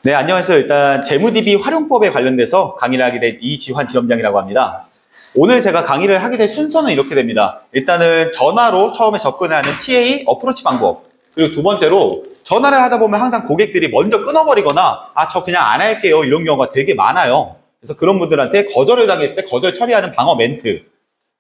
네, 안녕하세요. 일단 재무DB 활용법에 관련돼서 강의를 하게 된 이지환 지점장이라고 합니다. 오늘 제가 강의를 하게 될 순서는 이렇게 됩니다. 일단은 전화로 처음에 접근하는 TA 어프로치 방법, 그리고 두 번째로 전화를 하다 보면 항상 고객들이 먼저 끊어버리거나 저 그냥 안 할게요 이런 경우가 되게 많아요. 그래서 그런 분들한테 거절을 당했을 때 거절 처리하는 방어 멘트,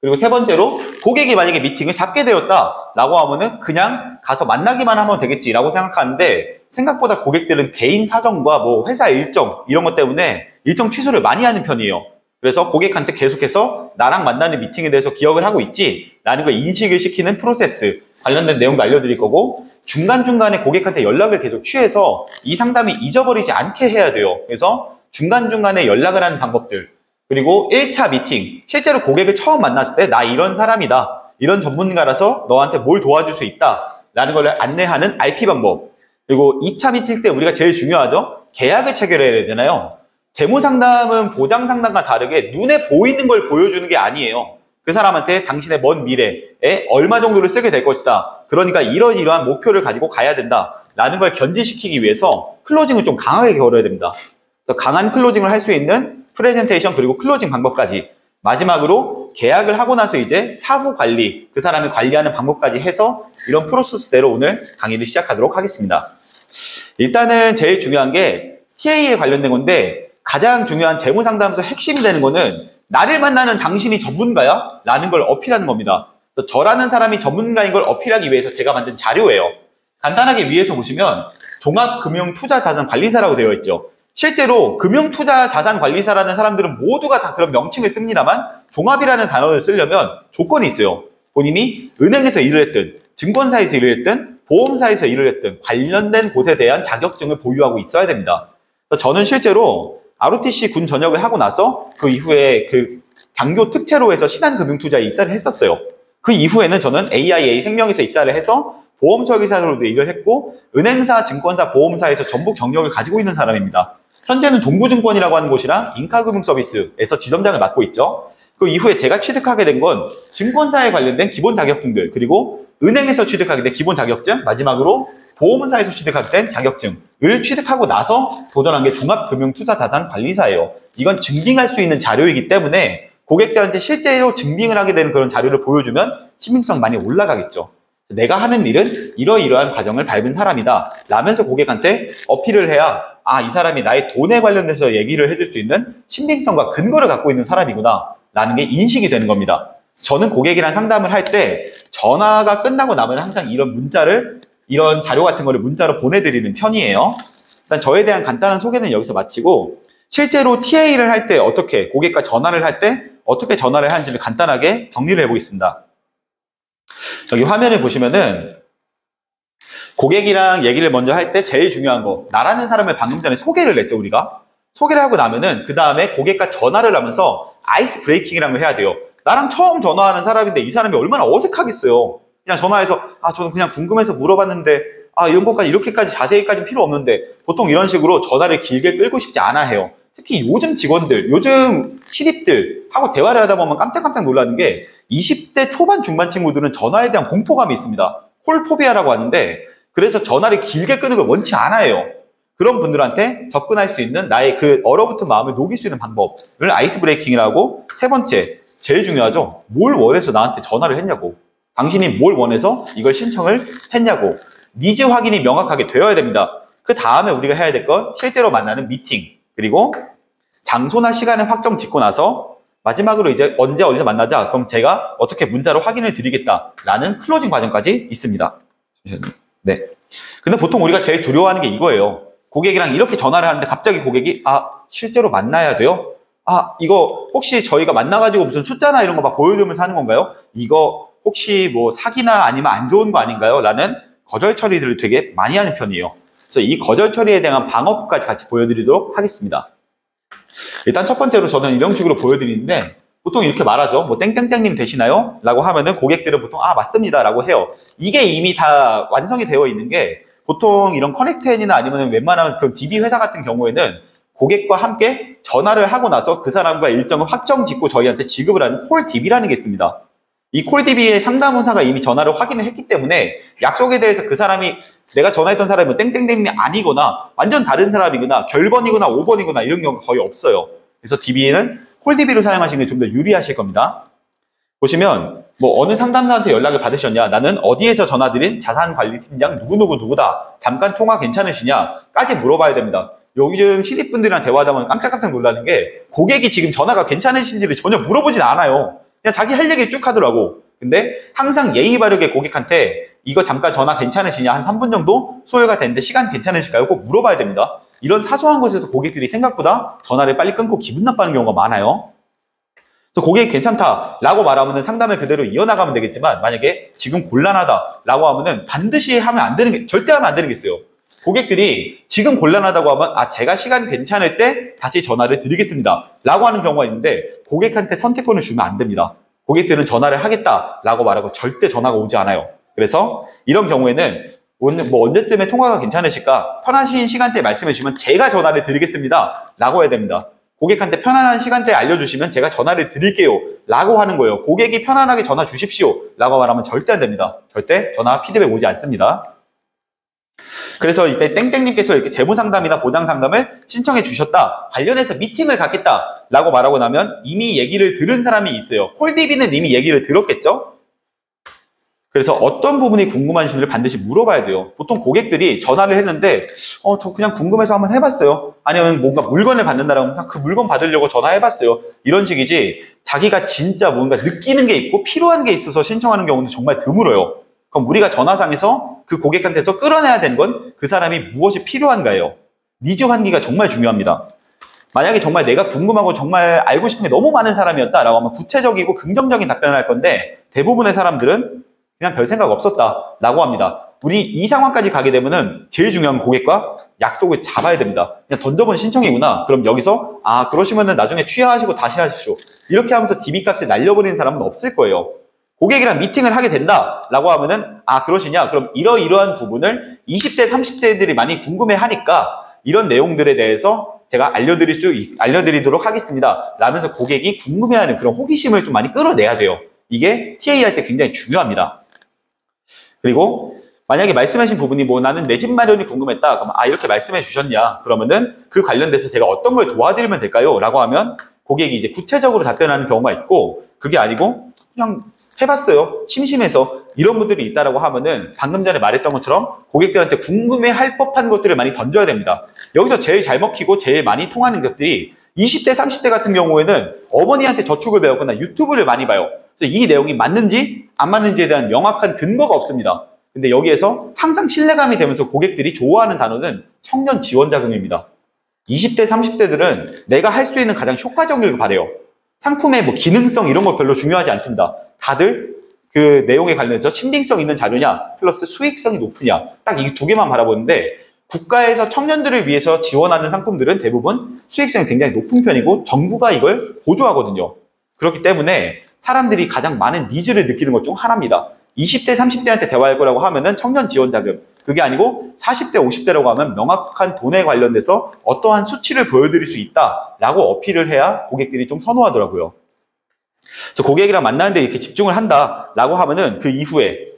그리고 세 번째로 고객이 만약에 미팅을 잡게 되었다 라고 하면은 그냥 가서 만나기만 하면 되겠지 라고 생각하는데, 생각보다 고객들은 개인 사정과 뭐 회사 일정 이런 것 때문에 일정 취소를 많이 하는 편이에요. 그래서 고객한테 계속해서 나랑 만나는 미팅에 대해서 기억을 하고 있지 라는 걸 인식을 시키는 프로세스 관련된 내용도 알려드릴 거고, 중간중간에 고객한테 연락을 계속 취해서 이 상담이 잊어버리지 않게 해야 돼요. 그래서 중간중간에 연락을 하는 방법들, 그리고 1차 미팅, 실제로 고객을 처음 만났을 때 나 이런 사람이다, 이런 전문가라서 너한테 뭘 도와줄 수 있다 라는 걸 안내하는 RP 방법, 그리고 2차 미팅 때 우리가 제일 중요하죠. 계약을 체결해야 되잖아요. 재무상담은 보장상담과 다르게 눈에 보이는 걸 보여주는 게 아니에요. 그 사람한테 당신의 먼 미래에 얼마 정도를 쓰게 될 것이다, 그러니까 이러이러한 목표를 가지고 가야 된다 라는 걸 견지시키기 위해서 클로징을 좀 강하게 걸어야 됩니다. 그래서 강한 클로징을 할 수 있는 프레젠테이션 그리고 클로징 방법까지, 마지막으로 계약을 하고 나서 이제 사후 관리, 그 사람을 관리하는 방법까지 해서 이런 프로세스대로 오늘 강의를 시작하도록 하겠습니다. 일단은 제일 중요한 게 TA에 관련된 건데, 가장 중요한 재무상담에서 핵심이 되는 거는 나를 만나는 당신이 전문가야? 라는 걸 어필하는 겁니다. 저라는 사람이 전문가인 걸 어필하기 위해서 제가 만든 자료예요. 간단하게 위에서 보시면 종합금융투자자산관리사라고 되어 있죠. 실제로 금융투자자산관리사라는 사람들은 모두가 다 그런 명칭을 씁니다만, 종합이라는 단어를 쓰려면 조건이 있어요. 본인이 은행에서 일을 했든 증권사에서 일을 했든 보험사에서 일을 했든 관련된 곳에 대한 자격증을 보유하고 있어야 됩니다. 저는 실제로 ROTC 군 전역을 하고 나서 그 이후에 그 장교 특채로 해서 신한금융투자에 입사를 했었어요. 그 이후에는 저는 AIA 생명에서 입사를 해서 보험설계사로도 일을 했고, 은행사, 증권사, 보험사에서 전부 경력을 가지고 있는 사람입니다. 현재는 동부증권이라고 하는 곳이랑 인카금융서비스에서 지점장을 맡고 있죠. 그 이후에 제가 취득하게 된 건 증권사에 관련된 기본 자격증들, 그리고 은행에서 취득하게 된 기본 자격증, 마지막으로 보험사에서 취득하게 된 자격증을 취득하고 나서 도전한 게 종합금융투자자산관리사예요. 이건 증빙할 수 있는 자료이기 때문에 고객들한테 실제로 증빙을 하게 되는 그런 자료를 보여주면 신빙성 많이 올라가겠죠. 내가 하는 일은 이러이러한 과정을 밟은 사람이다 라면서 고객한테 어필을 해야 이 사람이 나의 돈에 관련돼서 얘기를 해줄 수 있는 신빙성과 근거를 갖고 있는 사람이구나 라는 게 인식이 되는 겁니다. 저는 고객이랑 상담을 할 때 전화가 끝나고 나면 항상 이런 자료 같은 거를 문자로 보내드리는 편이에요. 일단 저에 대한 간단한 소개는 여기서 마치고, 실제로 TA를 할 때 어떻게, 고객과 전화를 할 때 어떻게 전화를 하는지를 간단하게 정리를 해보겠습니다. 여기 화면을 보시면은 고객이랑 얘기를 먼저 할 때 제일 중요한 거, 나라는 사람을 방금 전에 소개를 했죠. 우리가 소개를 하고 나면은 그 다음에 고객과 전화를 하면서 아이스 브레이킹이라는 걸 해야 돼요. 나랑 처음 전화하는 사람인데 이 사람이 얼마나 어색하겠어요. 그냥 전화해서 저는 그냥 궁금해서 물어봤는데 이런 것까지 이렇게까지 자세히까지는 필요 없는데, 보통 이런 식으로 전화를 길게 끌고 싶지 않아 해요. 특히 요즘 직원들, 요즘 신입들하고 대화를 하다 보면 깜짝깜짝 놀라는 게 20대 초반 중반 친구들은 전화에 대한 공포감이 있습니다. 콜포비아라고 하는데, 그래서 전화를 길게 끄는 걸 원치 않아요. 그런 분들한테 접근할 수 있는 나의 그 얼어붙은 마음을 녹일 수 있는 방법을 아이스 브레이킹이라고. 세 번째, 제일 중요하죠. 뭘 원해서 나한테 전화를 했냐고. 당신이 뭘 원해서 이걸 신청을 했냐고. 니즈 확인이 명확하게 되어야 됩니다. 그 다음에 우리가 해야 될 건 실제로 만나는 미팅, 그리고 장소나 시간을 확정 짓고 나서 마지막으로 이제 언제 어디서 만나자, 그럼 제가 어떻게 문자로 확인을 드리겠다라는 클로징 과정까지 있습니다. 네. 근데 보통 우리가 제일 두려워하는 게 이거예요. 고객이랑 이렇게 전화를 하는데 갑자기 고객이 실제로 만나야 돼요? 이거 혹시 저희가 만나가지고 무슨 숫자나 이런 거 막 보여주면서 하는 건가요? 이거 혹시 뭐 사기나 아니면 안 좋은 거 아닌가요? 라는 거절 처리들을 되게 많이 하는 편이에요. 그래서 이 거절 처리에 대한 방어까지 같이 보여드리도록 하겠습니다. 일단 첫 번째로 저는 이런 식으로 보여드리는데, 보통 이렇게 말하죠. 뭐 땡땡땡님 되시나요? 라고 하면은 고객들은 보통 맞습니다 라고 해요. 이게 이미 다 완성이 되어 있는 게, 보통 이런 커넥트엔이나 아니면 웬만한 그런 DB 회사 같은 경우에는 고객과 함께 전화를 하고 나서 그 사람과 일정을 확정 짓고 저희한테 지급을 하는 콜 DB라는 게 있습니다. 이 콜DB의 상담원사가 이미 전화를 확인을 했기 때문에 약속에 대해서 그 사람이 내가 전화했던 사람이 뭐 땡땡땡이 아니거나 완전 다른 사람이거나 결번이거나 5번이거나 이런 경우가 거의 없어요. 그래서 DB는 콜DB를 사용하시는 게 좀 더 유리하실 겁니다. 보시면 뭐 어느 상담사한테 연락을 받으셨냐, 나는 어디에서 전화드린 자산관리팀장 누구누구누구다, 잠깐 통화 괜찮으시냐까지 물어봐야 됩니다. 요즘 신입분들이랑 대화하다 보면 깜짝깜짝 놀라는 게 고객이 지금 전화가 괜찮으신지를 전혀 물어보진 않아요. 그냥 자기 할 얘기 쭉 하더라고. 근데 항상 예의 바르게 고객한테 이거 잠깐 전화 괜찮으시냐, 한 3분 정도 소요가 되는데 시간 괜찮으실까요? 꼭 물어봐야 됩니다. 이런 사소한 것에서 고객들이 생각보다 전화를 빨리 끊고 기분 나빠하는 경우가 많아요. 그래서 고객이 괜찮다라고 말하면 상담을 그대로 이어나가면 되겠지만, 만약에 지금 곤란하다라고 하면은 반드시 하면 안 되는 게, 절대 하면 안 되는 게 있어요. 고객들이 지금 곤란하다고 하면 제가 시간 괜찮을 때 다시 전화를 드리겠습니다 라고 하는 경우가 있는데, 고객한테 선택권을 주면 안 됩니다. 고객들은 전화를 하겠다라고 말하고 절대 전화가 오지 않아요. 그래서 이런 경우에는 뭐 언제쯤에 통화가 괜찮으실까, 편하신 시간대에 말씀해 주시면 제가 전화를 드리겠습니다 라고 해야 됩니다. 고객한테 편안한 시간대에 알려주시면 제가 전화를 드릴게요 라고 하는 거예요. 고객이 편안하게 전화 주십시오 라고 말하면 절대 안 됩니다. 절대 전화 피드백 오지 않습니다. 그래서 이때 땡땡님께서 이렇게 재무상담이나 보장상담을 신청해 주셨다, 관련해서 미팅을 갖겠다 라고 말하고 나면 이미 얘기를 들은 사람이 있어요. 콜DB는 이미 얘기를 들었겠죠? 그래서 어떤 부분이 궁금하신지를 반드시 물어봐야 돼요. 보통 고객들이 전화를 했는데 저 그냥 궁금해서 한번 해봤어요. 아니면 뭔가 물건을 받는다라면 그 물건 받으려고 전화해봤어요. 이런 식이지, 자기가 진짜 뭔가 느끼는 게 있고 필요한 게 있어서 신청하는 경우는 정말 드물어요. 그럼 우리가 전화상에서 그 고객한테서 끌어내야 되는 건 그 사람이 무엇이 필요한가예요. 니즈 환기가 정말 중요합니다. 만약에 정말 내가 궁금하고 정말 알고 싶은 게 너무 많은 사람이었다라고 하면 구체적이고 긍정적인 답변을 할 건데, 대부분의 사람들은 그냥 별 생각 없었다라고 합니다. 우리 이 상황까지 가게 되면은 제일 중요한 고객과 약속을 잡아야 됩니다. 그냥 던져본 신청이구나. 그럼 여기서 그러시면은 나중에 취하하시고 다시 하시죠. 이렇게 하면서 DB 값을 날려버리는 사람은 없을 거예요. 고객이랑 미팅을 하게 된다라고 하면은 그러시냐? 그럼 이러이러한 부분을 20대, 30대들이 많이 궁금해하니까 이런 내용들에 대해서 제가 알려드리도록 하겠습니다 라면서 고객이 궁금해하는 그런 호기심을 좀 많이 끌어내야 돼요. 이게 TA 할 때 굉장히 중요합니다. 그리고 만약에 말씀하신 부분이 뭐 나는 내 집 마련이 궁금했다, 그럼 이렇게 말씀해 주셨냐, 그러면은 그 관련돼서 제가 어떤 걸 도와드리면 될까요? 라고 하면 고객이 이제 구체적으로 답변하는 경우가 있고, 그게 아니고 그냥 해봤어요, 심심해서, 이런 분들이 있다라고 하면은 방금 전에 말했던 것처럼 고객들한테 궁금해할 법한 것들을 많이 던져야 됩니다. 여기서 제일 잘 먹히고 제일 많이 통하는 것들이 20대, 30대 같은 경우에는 어머니한테 저축을 배웠거나 유튜브를 많이 봐요. 그래서 이 내용이 맞는지 안 맞는지에 대한 명확한 근거가 없습니다. 근데 여기에서 항상 신뢰감이 되면서 고객들이 좋아하는 단어는 청년 지원자금입니다. 20대, 30대들은 내가 할 수 있는 가장 효과적인 걸 바래요. 상품의 뭐 기능성 이런 거 별로 중요하지 않습니다. 다들 그 내용에 관련해서 신빙성 있는 자료냐 플러스 수익성이 높으냐, 딱 이 두 개만 바라보는데, 국가에서 청년들을 위해서 지원하는 상품들은 대부분 수익성이 굉장히 높은 편이고 정부가 이걸 보조하거든요. 그렇기 때문에 사람들이 가장 많은 니즈를 느끼는 것 중 하나입니다. 20대, 30대한테 대화할 거라고 하면은 청년 지원자금, 그게 아니고 40대, 50대라고 하면 명확한 돈에 관련돼서 어떠한 수치를 보여드릴 수 있다라고 어필을 해야 고객들이 좀 선호하더라고요. 그래서 고객이랑 만나는데 이렇게 집중을 한다라고 하면은 그 이후에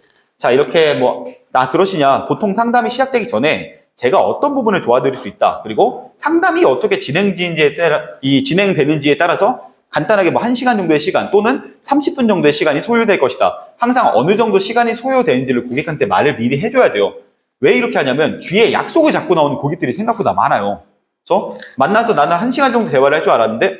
이렇게 뭐 그러시냐, 보통 상담이 시작되기 전에 제가 어떤 부분을 도와드릴 수 있다, 그리고 상담이 어떻게 진행되는지에 따라서 간단하게 뭐 1시간 정도의 시간 또는 30분 정도의 시간이 소요될 것이다. 항상 어느 정도 시간이 소요되는지를 고객한테 말을 미리 해줘야 돼요. 왜 이렇게 하냐면 뒤에 약속을 잡고 나오는 고객들이 생각보다 많아요. 그래서 만나서 나는 1시간 정도 대화를 할 줄 알았는데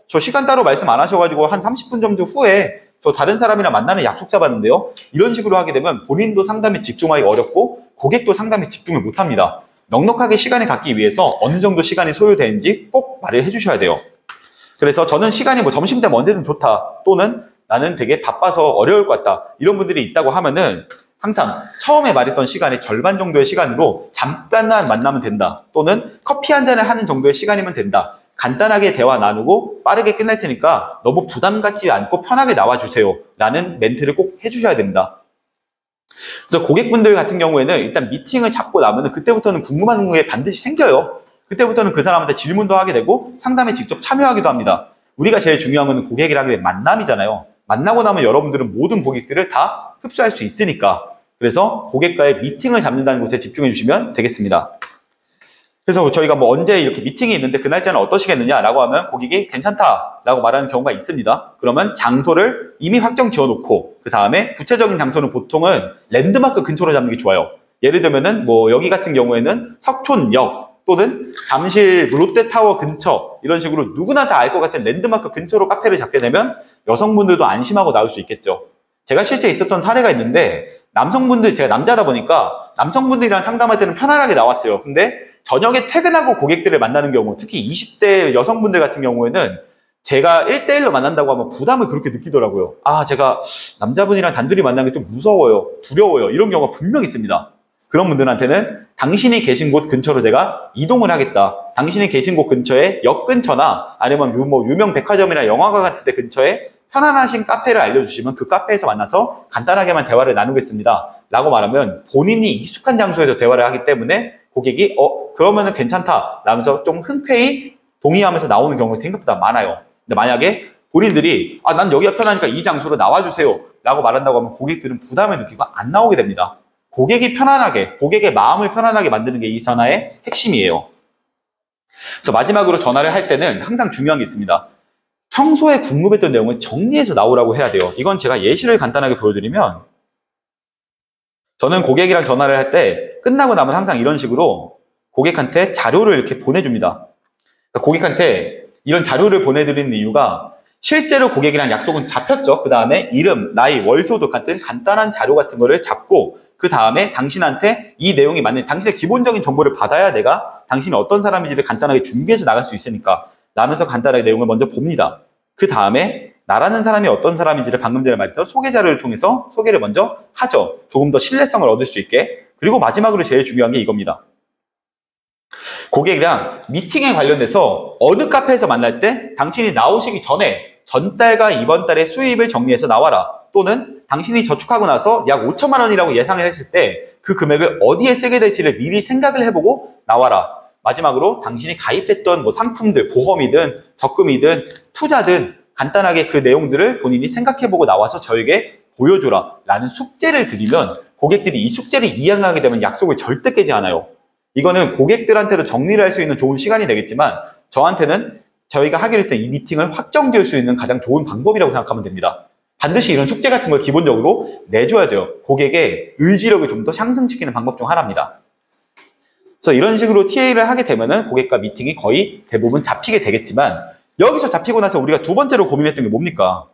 저 시간 따로 말씀 안 하셔가지고 한 30분 정도 후에 저 다른 사람이랑 만나는 약속 잡았는데요. 이런 식으로 하게 되면 본인도 상담에 집중하기 어렵고 고객도 상담에 집중을 못합니다. 넉넉하게 시간을 갖기 위해서 어느 정도 시간이 소요되는지 꼭 말을 해주셔야 돼요. 그래서 저는 시간이 뭐 점심때 언제든 좋다, 또는 나는 되게 바빠서 어려울 것 같다, 이런 분들이 있다고 하면은 항상 처음에 말했던 시간의 절반 정도의 시간으로 잠깐만 만나면 된다, 또는 커피 한 잔을 하는 정도의 시간이면 된다, 간단하게 대화 나누고 빠르게 끝날 테니까 너무 부담 갖지 않고 편하게 나와주세요 라는 멘트를 꼭 해주셔야 됩니다. 그래서 고객분들 같은 경우에는 일단 미팅을 잡고 나면은 그때부터는 궁금한 게 반드시 생겨요. 그때부터는 그 사람한테 질문도 하게 되고 상담에 직접 참여하기도 합니다. 우리가 제일 중요한 건 고객이랑 만남이잖아요. 만나고 나면 여러분들은 모든 고객들을 다 흡수할 수 있으니까. 그래서 고객과의 미팅을 잡는다는 곳에 집중해 주시면 되겠습니다. 그래서 저희가 뭐 언제 이렇게 미팅이 있는데 그 날짜는 어떠시겠느냐라고 하면 고객이 괜찮다라고 말하는 경우가 있습니다. 그러면 장소를 이미 확정 지어놓고 그 다음에 구체적인 장소는 보통은 랜드마크 근처로 잡는 게 좋아요. 예를 들면은 뭐 여기 같은 경우에는 석촌역 또는 잠실 롯데타워 근처 이런 식으로 누구나 다 알 것 같은 랜드마크 근처로 카페를 잡게 되면 여성분들도 안심하고 나올 수 있겠죠. 제가 실제 있었던 사례가 있는데 남성분들, 제가 남자다 보니까 남성분들이랑 상담할 때는 편안하게 나왔어요. 근데 저녁에 퇴근하고 고객들을 만나는 경우, 특히 20대 여성분들 같은 경우에는 제가 1대1로 만난다고 하면 부담을 그렇게 느끼더라고요. 아, 제가 남자분이랑 단둘이 만나는 게 좀 무서워요, 두려워요, 이런 경우가 분명 있습니다. 그런 분들한테는 당신이 계신 곳 근처로 내가 이동을 하겠다. 당신이 계신 곳 근처에 역 근처나 아니면 뭐 유명 백화점이나 영화관 같은 데 근처에 편안하신 카페를 알려주시면 그 카페에서 만나서 간단하게만 대화를 나누겠습니다 라고 말하면 본인이 익숙한 장소에서 대화를 하기 때문에 고객이 그러면은 괜찮다 라면서 좀 흔쾌히 동의하면서 나오는 경우가 생각보다 많아요. 근데 만약에 본인들이 난 여기가 편하니까 이 장소로 나와주세요 라고 말한다고 하면 고객들은 부담을 느끼고 안 나오게 됩니다. 고객이 편안하게, 고객의 마음을 편안하게 만드는 게 이 전화의 핵심이에요. 그래서 마지막으로 전화를 할 때는 항상 중요한 게 있습니다. 평소에 궁금했던 내용을 정리해서 나오라고 해야 돼요. 이건 제가 예시를 간단하게 보여드리면, 저는 고객이랑 전화를 할 때 끝나고 나면 항상 이런 식으로 고객한테 자료를 이렇게 보내줍니다. 그러니까 고객한테 이런 자료를 보내드리는 이유가 실제로 고객이랑 약속은 잡혔죠. 그 다음에 이름, 나이, 월소득 같은 간단한 자료 같은 거를 잡고 그 다음에 당신한테 이 내용이 맞는 당신의 기본적인 정보를 받아야 내가 당신이 어떤 사람인지를 간단하게 준비해서 나갈 수 있으니까 라면서 간단하게 내용을 먼저 봅니다. 그 다음에 나라는 사람이 어떤 사람인지를 방금 전에 말했던 소개 자료를 통해서 소개를 먼저 하죠. 조금 더 신뢰성을 얻을 수 있게. 그리고 마지막으로 제일 중요한 게 이겁니다. 고객이랑 미팅에 관련돼서 어느 카페에서 만날 때 당신이 나오시기 전에 전달과 이번 달의 수입을 정리해서 나와라. 또는 당신이 저축하고 나서 약 5천만 원이라고 예상을 했을 때 그 금액을 어디에 쓰게 될지를 미리 생각을 해보고 나와라. 마지막으로 당신이 가입했던 뭐 상품들, 보험이든 적금이든 투자든 간단하게 그 내용들을 본인이 생각해보고 나와서 저에게 보여줘라 라는 숙제를 드리면 고객들이 이 숙제를 이행하게 되면 약속을 절대 깨지 않아요. 이거는 고객들한테도 정리를 할 수 있는 좋은 시간이 되겠지만 저한테는 저희가 하기로 했던 이 미팅을 확정지을 수 있는 가장 좋은 방법이라고 생각하면 됩니다. 반드시 이런 숙제 같은 걸 기본적으로 내줘야 돼요. 고객의 의지력을 좀 더 상승시키는 방법 중 하나입니다. 그래서 이런 식으로 TA를 하게 되면은 고객과 미팅이 거의 대부분 잡히게 되겠지만 여기서 잡히고 나서 우리가 두 번째로 고민했던 게 뭡니까?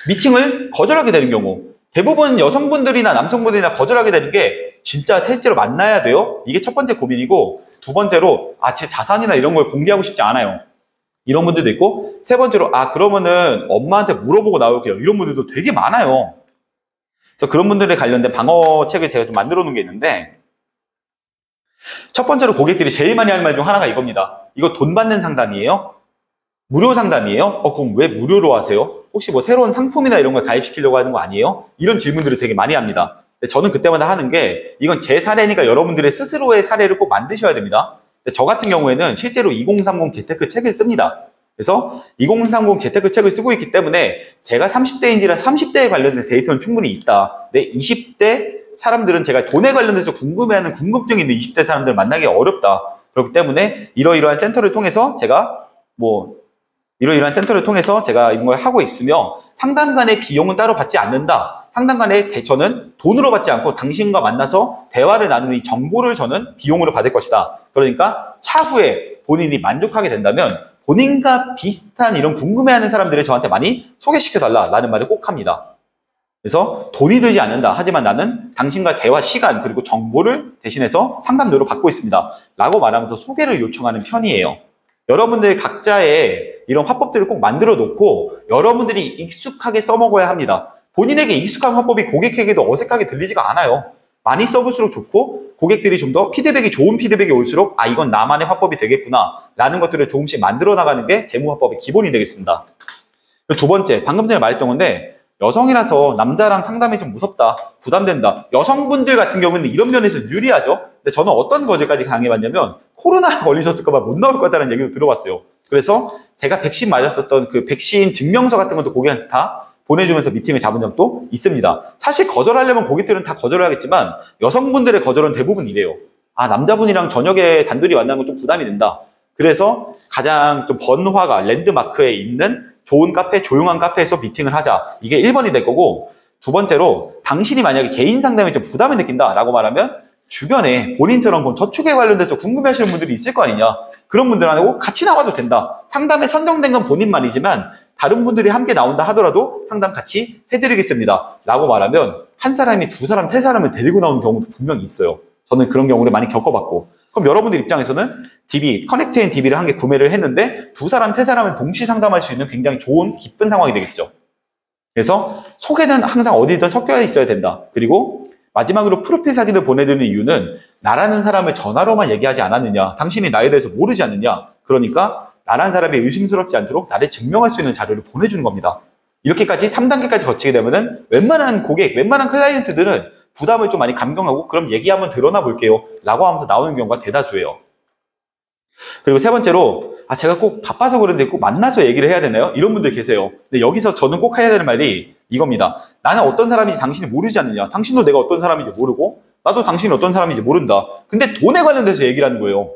미팅을 거절하게 되는 경우. 대부분 여성분들이나 남성분들이나 거절하게 되는 게 진짜 실제로 만나야 돼요? 이게 첫 번째 고민이고 두 번째로 제 자산이나 이런 걸 공개하고 싶지 않아요. 이런 분들도 있고 세 번째로 그러면은 엄마한테 물어보고 나올게요. 이런 분들도 되게 많아요. 그래서 그런 분들에 관련된 방어책을 제가 좀 만들어 놓은 게 있는데 첫 번째로 고객들이 제일 많이 하는 말 중 하나가 이겁니다. 이거 돈 받는 상담이에요? 무료 상담이에요? 그럼 왜 무료로 하세요? 혹시 뭐 새로운 상품이나 이런 걸 가입시키려고 하는 거 아니에요? 이런 질문들을 되게 많이 합니다. 저는 그때마다 하는 게 이건 제 사례니까 여러분들의 스스로의 사례를 꼭 만드셔야 됩니다. 저 같은 경우에는 실제로 2030 재테크 책을 씁니다. 그래서 2030 재테크 책을 쓰고 있기 때문에 제가 30대인지라 30대에 관련된 데이터는 충분히 있다. 근데 20대 사람들은 제가 돈에 관련해서 궁금해하는 궁금증이 있는 20대 사람들을 만나기 어렵다. 그렇기 때문에 이러이러한 센터를 통해서 제가 이런 걸 하고 있으며 상담 간의 비용은 따로 받지 않는다. 상담 간의 저는 돈으로 받지 않고 당신과 만나서 대화를 나누는 이 정보를 저는 비용으로 받을 것이다. 그러니까 차후에 본인이 만족하게 된다면 본인과 비슷한 이런 궁금해하는 사람들을 저한테 많이 소개시켜달라는 말을 꼭 합니다. 그래서 돈이 들지 않는다. 하지만 나는 당신과 대화 시간 그리고 정보를 대신해서 상담료로 받고 있습니다. 라고 말하면서 소개를 요청하는 편이에요. 여러분들 각자의 이런 화법들을 꼭 만들어 놓고 여러분들이 익숙하게 써먹어야 합니다. 본인에게 익숙한 화법이 고객에게도 어색하게 들리지가 않아요. 많이 써볼수록 좋고 고객들이 좀 더 좋은 피드백이 올수록 이건 나만의 화법이 되겠구나 라는 것들을 조금씩 만들어 나가는 게 재무화법의 기본이 되겠습니다. 두 번째, 방금 전에 말했던 건데 여성이라서 남자랑 상담이 좀 무섭다, 부담된다. 여성분들 같은 경우는 이런 면에서 유리하죠. 근데 저는 어떤 거제까지 당해봤냐면 코로나 걸리셨을까봐 못 나올 것 같다는 얘기도 들어봤어요. 그래서 제가 백신 맞았었던 그 백신 증명서 같은 것도 고객한테 다 보내주면서 미팅을 잡은 적도 있습니다. 사실 거절하려면 고객들은 다 거절을 하겠지만 여성분들의 거절은 대부분 이래요. 아, 남자분이랑 저녁에 단둘이 만나는 건 좀 부담이 된다. 그래서 가장 좀 번화가, 랜드마크에 있는 좋은 카페, 조용한 카페에서 미팅을 하자. 이게 1번이 될 거고, 두 번째로 당신이 만약에 개인 상담에 좀 부담을 느낀다라고 말하면 주변에 본인처럼 저축에 관련돼서 궁금해하시는 분들이 있을 거 아니냐. 그런 분들하고 같이 나와도 된다. 상담에 선정된 건 본인만이지만 다른 분들이 함께 나온다 하더라도 상담 같이 해드리겠습니다. 라고 말하면 한 사람이 두 사람, 세 사람을 데리고 나오는 경우도 분명히 있어요. 저는 그런 경우를 많이 겪어봤고. 그럼 여러분들 입장에서는 DB, 커넥트앤 DB를 한 개 구매를 했는데 두 사람, 세 사람을 동시 상담할 수 있는 굉장히 좋은, 기쁜 상황이 되겠죠. 그래서 소개는 항상 어디든 섞여 있어야 된다. 그리고 마지막으로 프로필 사진을 보내드리는 이유는 나라는 사람을 전화로만 얘기하지 않았느냐, 당신이 나에 대해서 모르지 않느냐, 그러니까 나라는 사람이 의심스럽지 않도록 나를 증명할 수 있는 자료를 보내주는 겁니다. 이렇게까지 3단계까지 거치게 되면은 웬만한 고객, 웬만한 클라이언트들은 부담을 좀 많이 감경하고 그럼 얘기 한번 드러나 볼게요 라고 하면서 나오는 경우가 대다수예요. 그리고 세 번째로 제가 꼭 바빠서 그런데 꼭 만나서 얘기를 해야 되나요? 이런 분들 계세요. 근데 여기서 저는 꼭 해야 되는 말이 이겁니다. 나는 어떤 사람인지 당신이 모르지 않느냐. 당신도 내가 어떤 사람인지 모르고 나도 당신이 어떤 사람인지 모른다. 근데 돈에 관련돼서 얘기를 하는 거예요.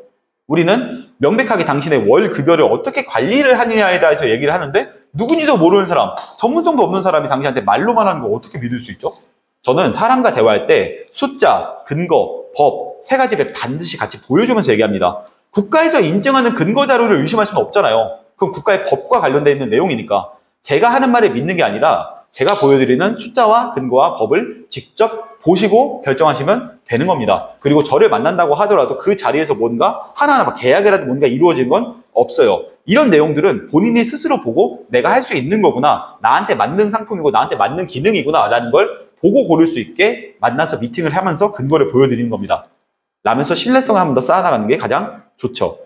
우리는 명백하게 당신의 월 급여를 어떻게 관리를 하느냐에 대해서 얘기를 하는데 누군지도 모르는 사람, 전문성도 없는 사람이 당신한테 말로만 하는 거 어떻게 믿을 수 있죠? 저는 사람과 대화할 때 숫자, 근거, 법 세 가지를 반드시 같이 보여주면서 얘기합니다. 국가에서 인증하는 근거 자료를 의심할 수는 없잖아요. 그건 국가의 법과 관련되어 있는 내용이니까 제가 하는 말에 믿는 게 아니라 제가 보여드리는 숫자와 근거와 법을 직접 보시고 결정하시면 되는 겁니다. 그리고 저를 만난다고 하더라도 그 자리에서 뭔가 하나하나 막 계약이라도 뭔가 이루어진 건 없어요. 이런 내용들은 본인이 스스로 보고 내가 할 수 있는 거구나, 나한테 맞는 상품이고 나한테 맞는 기능이구나 라는 걸 보고 고를 수 있게 만나서 미팅을 하면서 근거를 보여드리는 겁니다. 라면서 신뢰성을 한 번 더 쌓아나가는 게 가장 좋죠.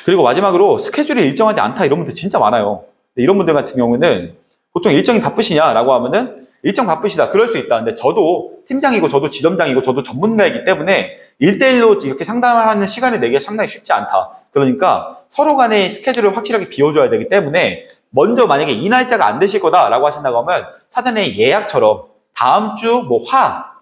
그리고 마지막으로 스케줄이 일정하지 않다 이런 분들 진짜 많아요. 근데 이런 분들 같은 경우는 보통 일정이 바쁘시냐라고 하면은 일정 바쁘시다. 그럴 수 있다. 근데 저도 팀장이고 저도 지점장이고 저도 전문가이기 때문에 1대1로 이렇게 상담하는 시간을 내기가 상당히 쉽지 않다. 그러니까 서로 간의 스케줄을 확실하게 비워줘야 되기 때문에 먼저 만약에 이 날짜가 안 되실 거다라고 하신다고 하면 사전에 예약처럼 다음 주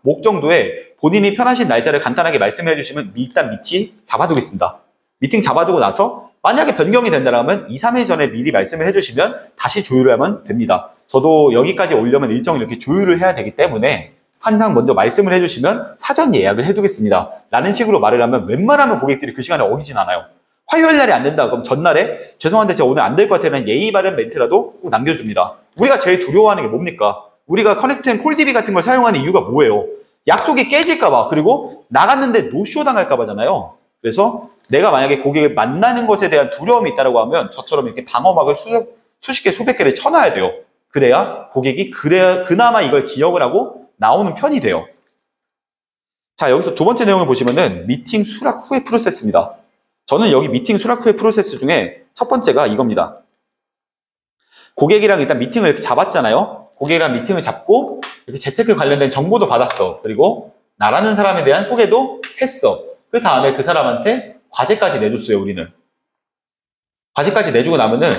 목 정도에 본인이 편하신 날짜를 간단하게 말씀해 주시면 일단 미팅 잡아두겠습니다. 미팅 잡아두고 나서 만약에 변경이 된다면 2, 3일 전에 미리 말씀을 해주시면 다시 조율을 하면 됩니다. 저도 여기까지 오려면 일정을 이렇게 조율을 해야 되기 때문에 항상 먼저 말씀을 해주시면 사전 예약을 해두겠습니다. 라는 식으로 말을 하면 웬만하면 고객들이 그 시간에 어기진 않아요. 화요일 날이 안 된다. 그럼 전날에 죄송한데 제가 오늘 안 될 것 같아요. 예의 바른 멘트라도 꼭 남겨줍니다. 우리가 제일 두려워하는 게 뭡니까? 우리가 커넥트 앤 콜DB 같은 걸 사용하는 이유가 뭐예요? 약속이 깨질까봐, 그리고 나갔는데 노쇼 당할까봐잖아요. 그래서 내가 만약에 고객을 만나는 것에 대한 두려움이 있다고 하면 저처럼 이렇게 방어막을 수십 개, 수백 개를 쳐놔야 돼요. 그래야 고객이 그나마 이걸 기억을 하고 나오는 편이 돼요. 자, 여기서 두 번째 내용을 보시면은 미팅 수락 후의 프로세스입니다. 저는 여기 미팅 수락 후의 프로세스 중에 첫 번째가 이겁니다. 고객이랑 일단 미팅을 잡았잖아요. 고객이랑 미팅을 잡고 이렇게 재테크 관련된 정보도 받았어. 그리고 나라는 사람에 대한 소개도 했어. 그 다음에 그 사람한테 과제까지 내줬어요, 우리는. 과제까지 내주고 나면은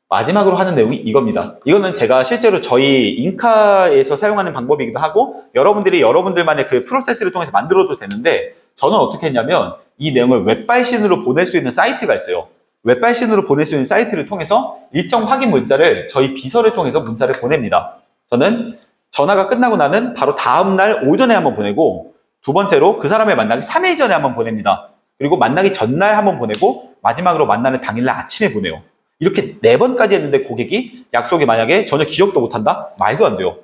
마지막으로 하는 내용이 이겁니다. 이거는 제가 실제로 저희 인카에서 사용하는 방법이기도 하고 여러분들이 여러분들만의 그 프로세스를 통해서 만들어도 되는데 저는 어떻게 했냐면 이 내용을 웹발신으로 보낼 수 있는 사이트가 있어요. 웹발신으로 보낼 수 있는 사이트를 통해서 일정 확인 문자를 저희 비서를 통해서 문자를 보냅니다. 저는 전화가 끝나고 나는 바로 다음날 오전에 한번 보내고 두 번째로 그 사람을 만나기 3일 전에 한번 보냅니다. 그리고 만나기 전날 한번 보내고 마지막으로 만나는 당일날 아침에 보내요. 이렇게 4번까지 했는데 고객이 약속이 만약에 전혀 기억도 못한다? 말도 안 돼요.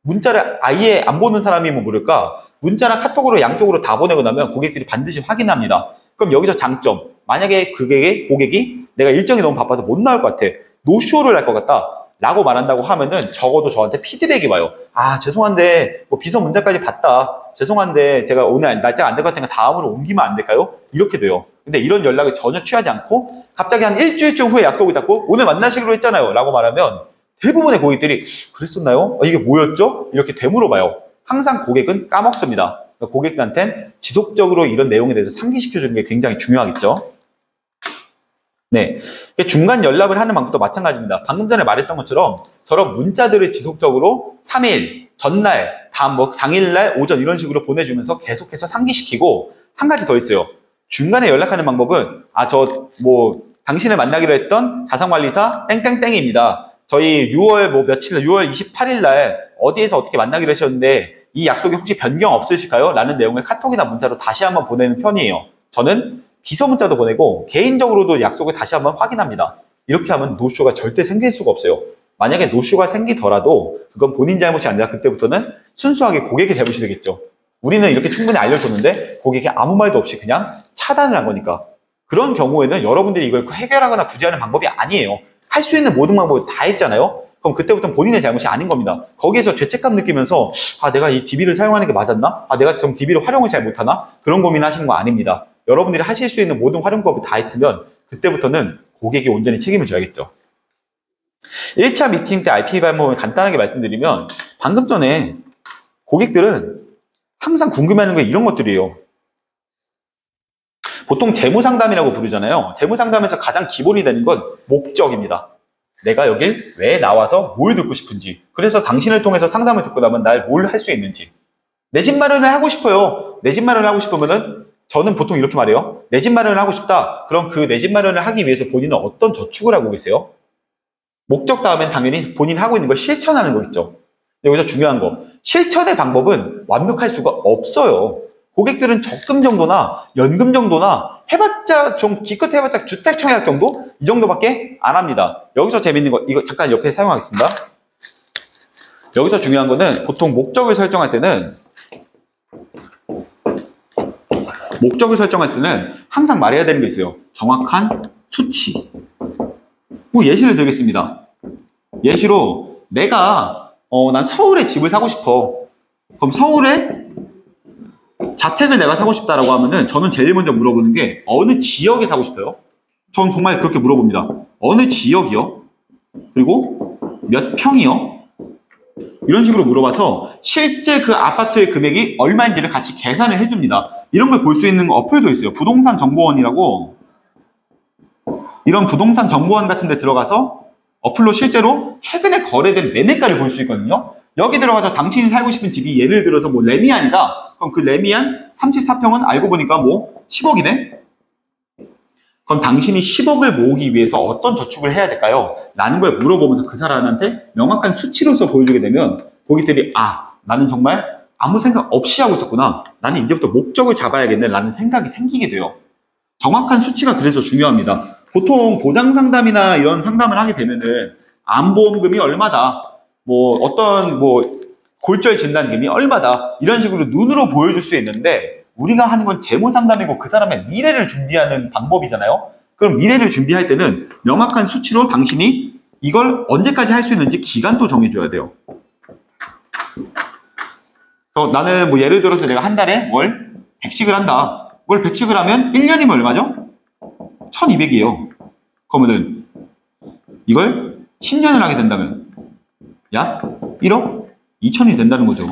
문자를 아예 안 보는 사람이면 모를까 문자나 카톡으로 양쪽으로 다 보내고 나면 고객들이 반드시 확인합니다. 그럼 여기서 장점, 만약에 고객이 내가 일정이 너무 바빠서 못 나올 것 같아, 노쇼를 할 것 같다 라고 말한다고 하면은 적어도 저한테 피드백이 와요. 아, 죄송한데 뭐 비서 문자까지 봤다, 죄송한데 제가 오늘 날짜가 안 될 것 같으니까 다음으로 옮기면 안 될까요? 이렇게 돼요. 근데 이런 연락을 전혀 취하지 않고 갑자기 한 일주일쯤 후에 약속을 잡고 오늘 만나시기로 했잖아요 라고 말하면 대부분의 고객들이 그랬었나요? 이게 뭐였죠? 이렇게 되물어봐요. 항상 고객은 까먹습니다. 그러니까 고객들한테는 지속적으로 이런 내용에 대해서 상기시켜주는 게 굉장히 중요하겠죠. 네. 중간 연락을 하는 방법도 마찬가지입니다. 방금 전에 말했던 것처럼 저런 문자들을 지속적으로 3일, 전날, 당일날, 오전 이런 식으로 보내주면서 계속해서 상기시키고 한 가지 더 있어요. 중간에 연락하는 방법은 당신을 만나기로 했던 자산관리사 땡땡땡입니다. 저희 6월 며칠, 6월 28일 날 어디에서 어떻게 만나기로 하셨는데 이 약속이 혹시 변경 없으실까요? 라는 내용을 카톡이나 문자로 다시 한번 보내는 편이에요. 저는 비서 문자도 보내고 개인적으로도 약속을 다시 한번 확인합니다. 이렇게 하면 노쇼가 절대 생길 수가 없어요. 만약에 노쇼가 생기더라도 그건 본인 잘못이 아니라 그때부터는 순수하게 고객의 잘못이 되겠죠. 우리는 이렇게 충분히 알려줬는데 고객이 아무 말도 없이 그냥 차단을 한 거니까. 그런 경우에는 여러분들이 이걸 해결하거나 구제하는 방법이 아니에요. 할 수 있는 모든 방법을 다 했잖아요. 그럼 그때부터는 본인의 잘못이 아닌 겁니다. 거기에서 죄책감 느끼면서 내가 이 DB를 사용하는 게 맞았나? 내가 좀 DB를 활용을 잘 못하나? 그런 고민하시는 거 아닙니다. 여러분들이 하실 수 있는 모든 활용법이 다 있으면 그때부터는 고객이 온전히 책임을 져야겠죠. 1차 미팅 때 RP 방법을 간단하게 말씀드리면 방금 전에 고객들은 항상 궁금해하는 게 이런 것들이에요. 보통 재무상담이라고 부르잖아요. 재무상담에서 가장 기본이 되는 건 목적입니다. 내가 여길 왜 나와서 뭘 듣고 싶은지, 그래서 당신을 통해서 상담을 듣고 나면 날 뭘 할 수 있는지. 내 집 마련을 하고 싶어요. 내 집 마련을 하고 싶으면은 저는 보통 이렇게 말해요. 내 집 마련을 하고 싶다. 그럼 그 내 집 마련을 하기 위해서 본인은 어떤 저축을 하고 계세요? 목적 다음엔 당연히 본인이 하고 있는 걸 실천하는 거겠죠. 여기서 중요한 거, 실천의 방법은 완벽할 수가 없어요. 고객들은 적금 정도나 연금 정도나 해봤자 좀 기껏 해봤자 주택청약 정도? 이 정도밖에 안 합니다. 여기서 재밌는 거, 이거 잠깐 옆에 사용하겠습니다. 여기서 중요한 거는 보통 목적을 설정할 때는 항상 말해야 되는 게 있어요. 정확한 수치. 예시를 들겠습니다. 예시로 내가 난 서울에 집을 사고 싶어. 그럼 서울에 자택을 내가 사고 싶다라고 하면은 저는 제일 먼저 물어보는 게 어느 지역에 사고 싶어요? 저는 정말 그렇게 물어봅니다. 어느 지역이요? 그리고 몇 평이요? 이런 식으로 물어봐서 실제 그 아파트의 금액이 얼마인지를 같이 계산을 해줍니다. 이런 걸 볼 수 있는 어플도 있어요. 부동산 정보원이라고. 이런 부동산 정보원 같은 데 들어가서 어플로 실제로 최근에 거래된 매매가를 볼 수 있거든요. 여기 들어가서 당신이 살고 싶은 집이 예를 들어서 레미안이다. 그럼 그 레미안 34평은 알고 보니까 10억이네? 그럼 당신이 10억을 모으기 위해서 어떤 저축을 해야 될까요? 라는 걸 물어보면서 그 사람한테 명확한 수치로서 보여주게 되면 고객들이 나는 정말 아무 생각 없이 하고 있었구나. 나는 이제부터 목적을 잡아야겠네. 라는 생각이 생기게 돼요. 정확한 수치가 그래서 중요합니다. 보통 보장상담이나 이런 상담을 하게 되면은 암보험금이 얼마다. 골절 진단금이 얼마다. 이런 식으로 눈으로 보여줄 수 있는데 우리가 하는 건 재무상담이고 그 사람의 미래를 준비하는 방법이잖아요. 그럼 미래를 준비할 때는 명확한 수치로 당신이 이걸 언제까지 할 수 있는지 기간도 정해줘야 돼요. 나는 예를 들어서 내가 한 달에 월 100씩을 한다. 월 100씩을 하면 1년이면 얼마죠? 1200이에요. 그러면은 이걸 10년을 하게 된다면 약 1억 2천이 된다는 거죠.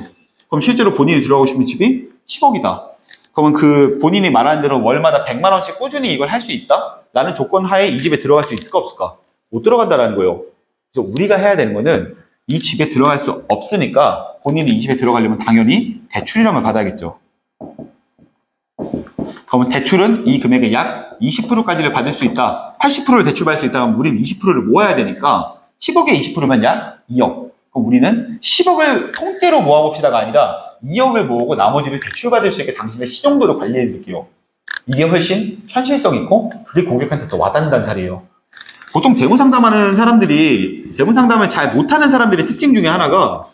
그럼 실제로 본인이 들어가고 싶은 집이 10억이다. 그러면 그 본인이 말하는 대로 월마다 100만 원씩 꾸준히 이걸 할 수 있다? 라는 조건 하에 이 집에 들어갈 수 있을까 없을까? 못 들어간다라는 거예요. 그래서 우리가 해야 되는 거는 이 집에 들어갈 수 없으니까 본인이 이 집에 들어가려면 당연히 대출이란 걸 받아야겠죠. 그러면 대출은 이 금액의 약 20%까지를 받을 수 있다. 80%를 대출받을 수 있다면 우리는 20%를 모아야 되니까 10억에 20%면 약 2억. 그럼 우리는 10억을 통째로 모아봅시다가 아니라 2억을 모으고 나머지를 대출받을 수 있게 당신의 신용도를 관리해 드릴게요. 이게 훨씬 현실성 있고 그게 고객한테 더 와닿는다는 사례예요. 보통 재무상담하는 사람들이 재무상담을 잘 못하는 사람들의 특징 중에 하나가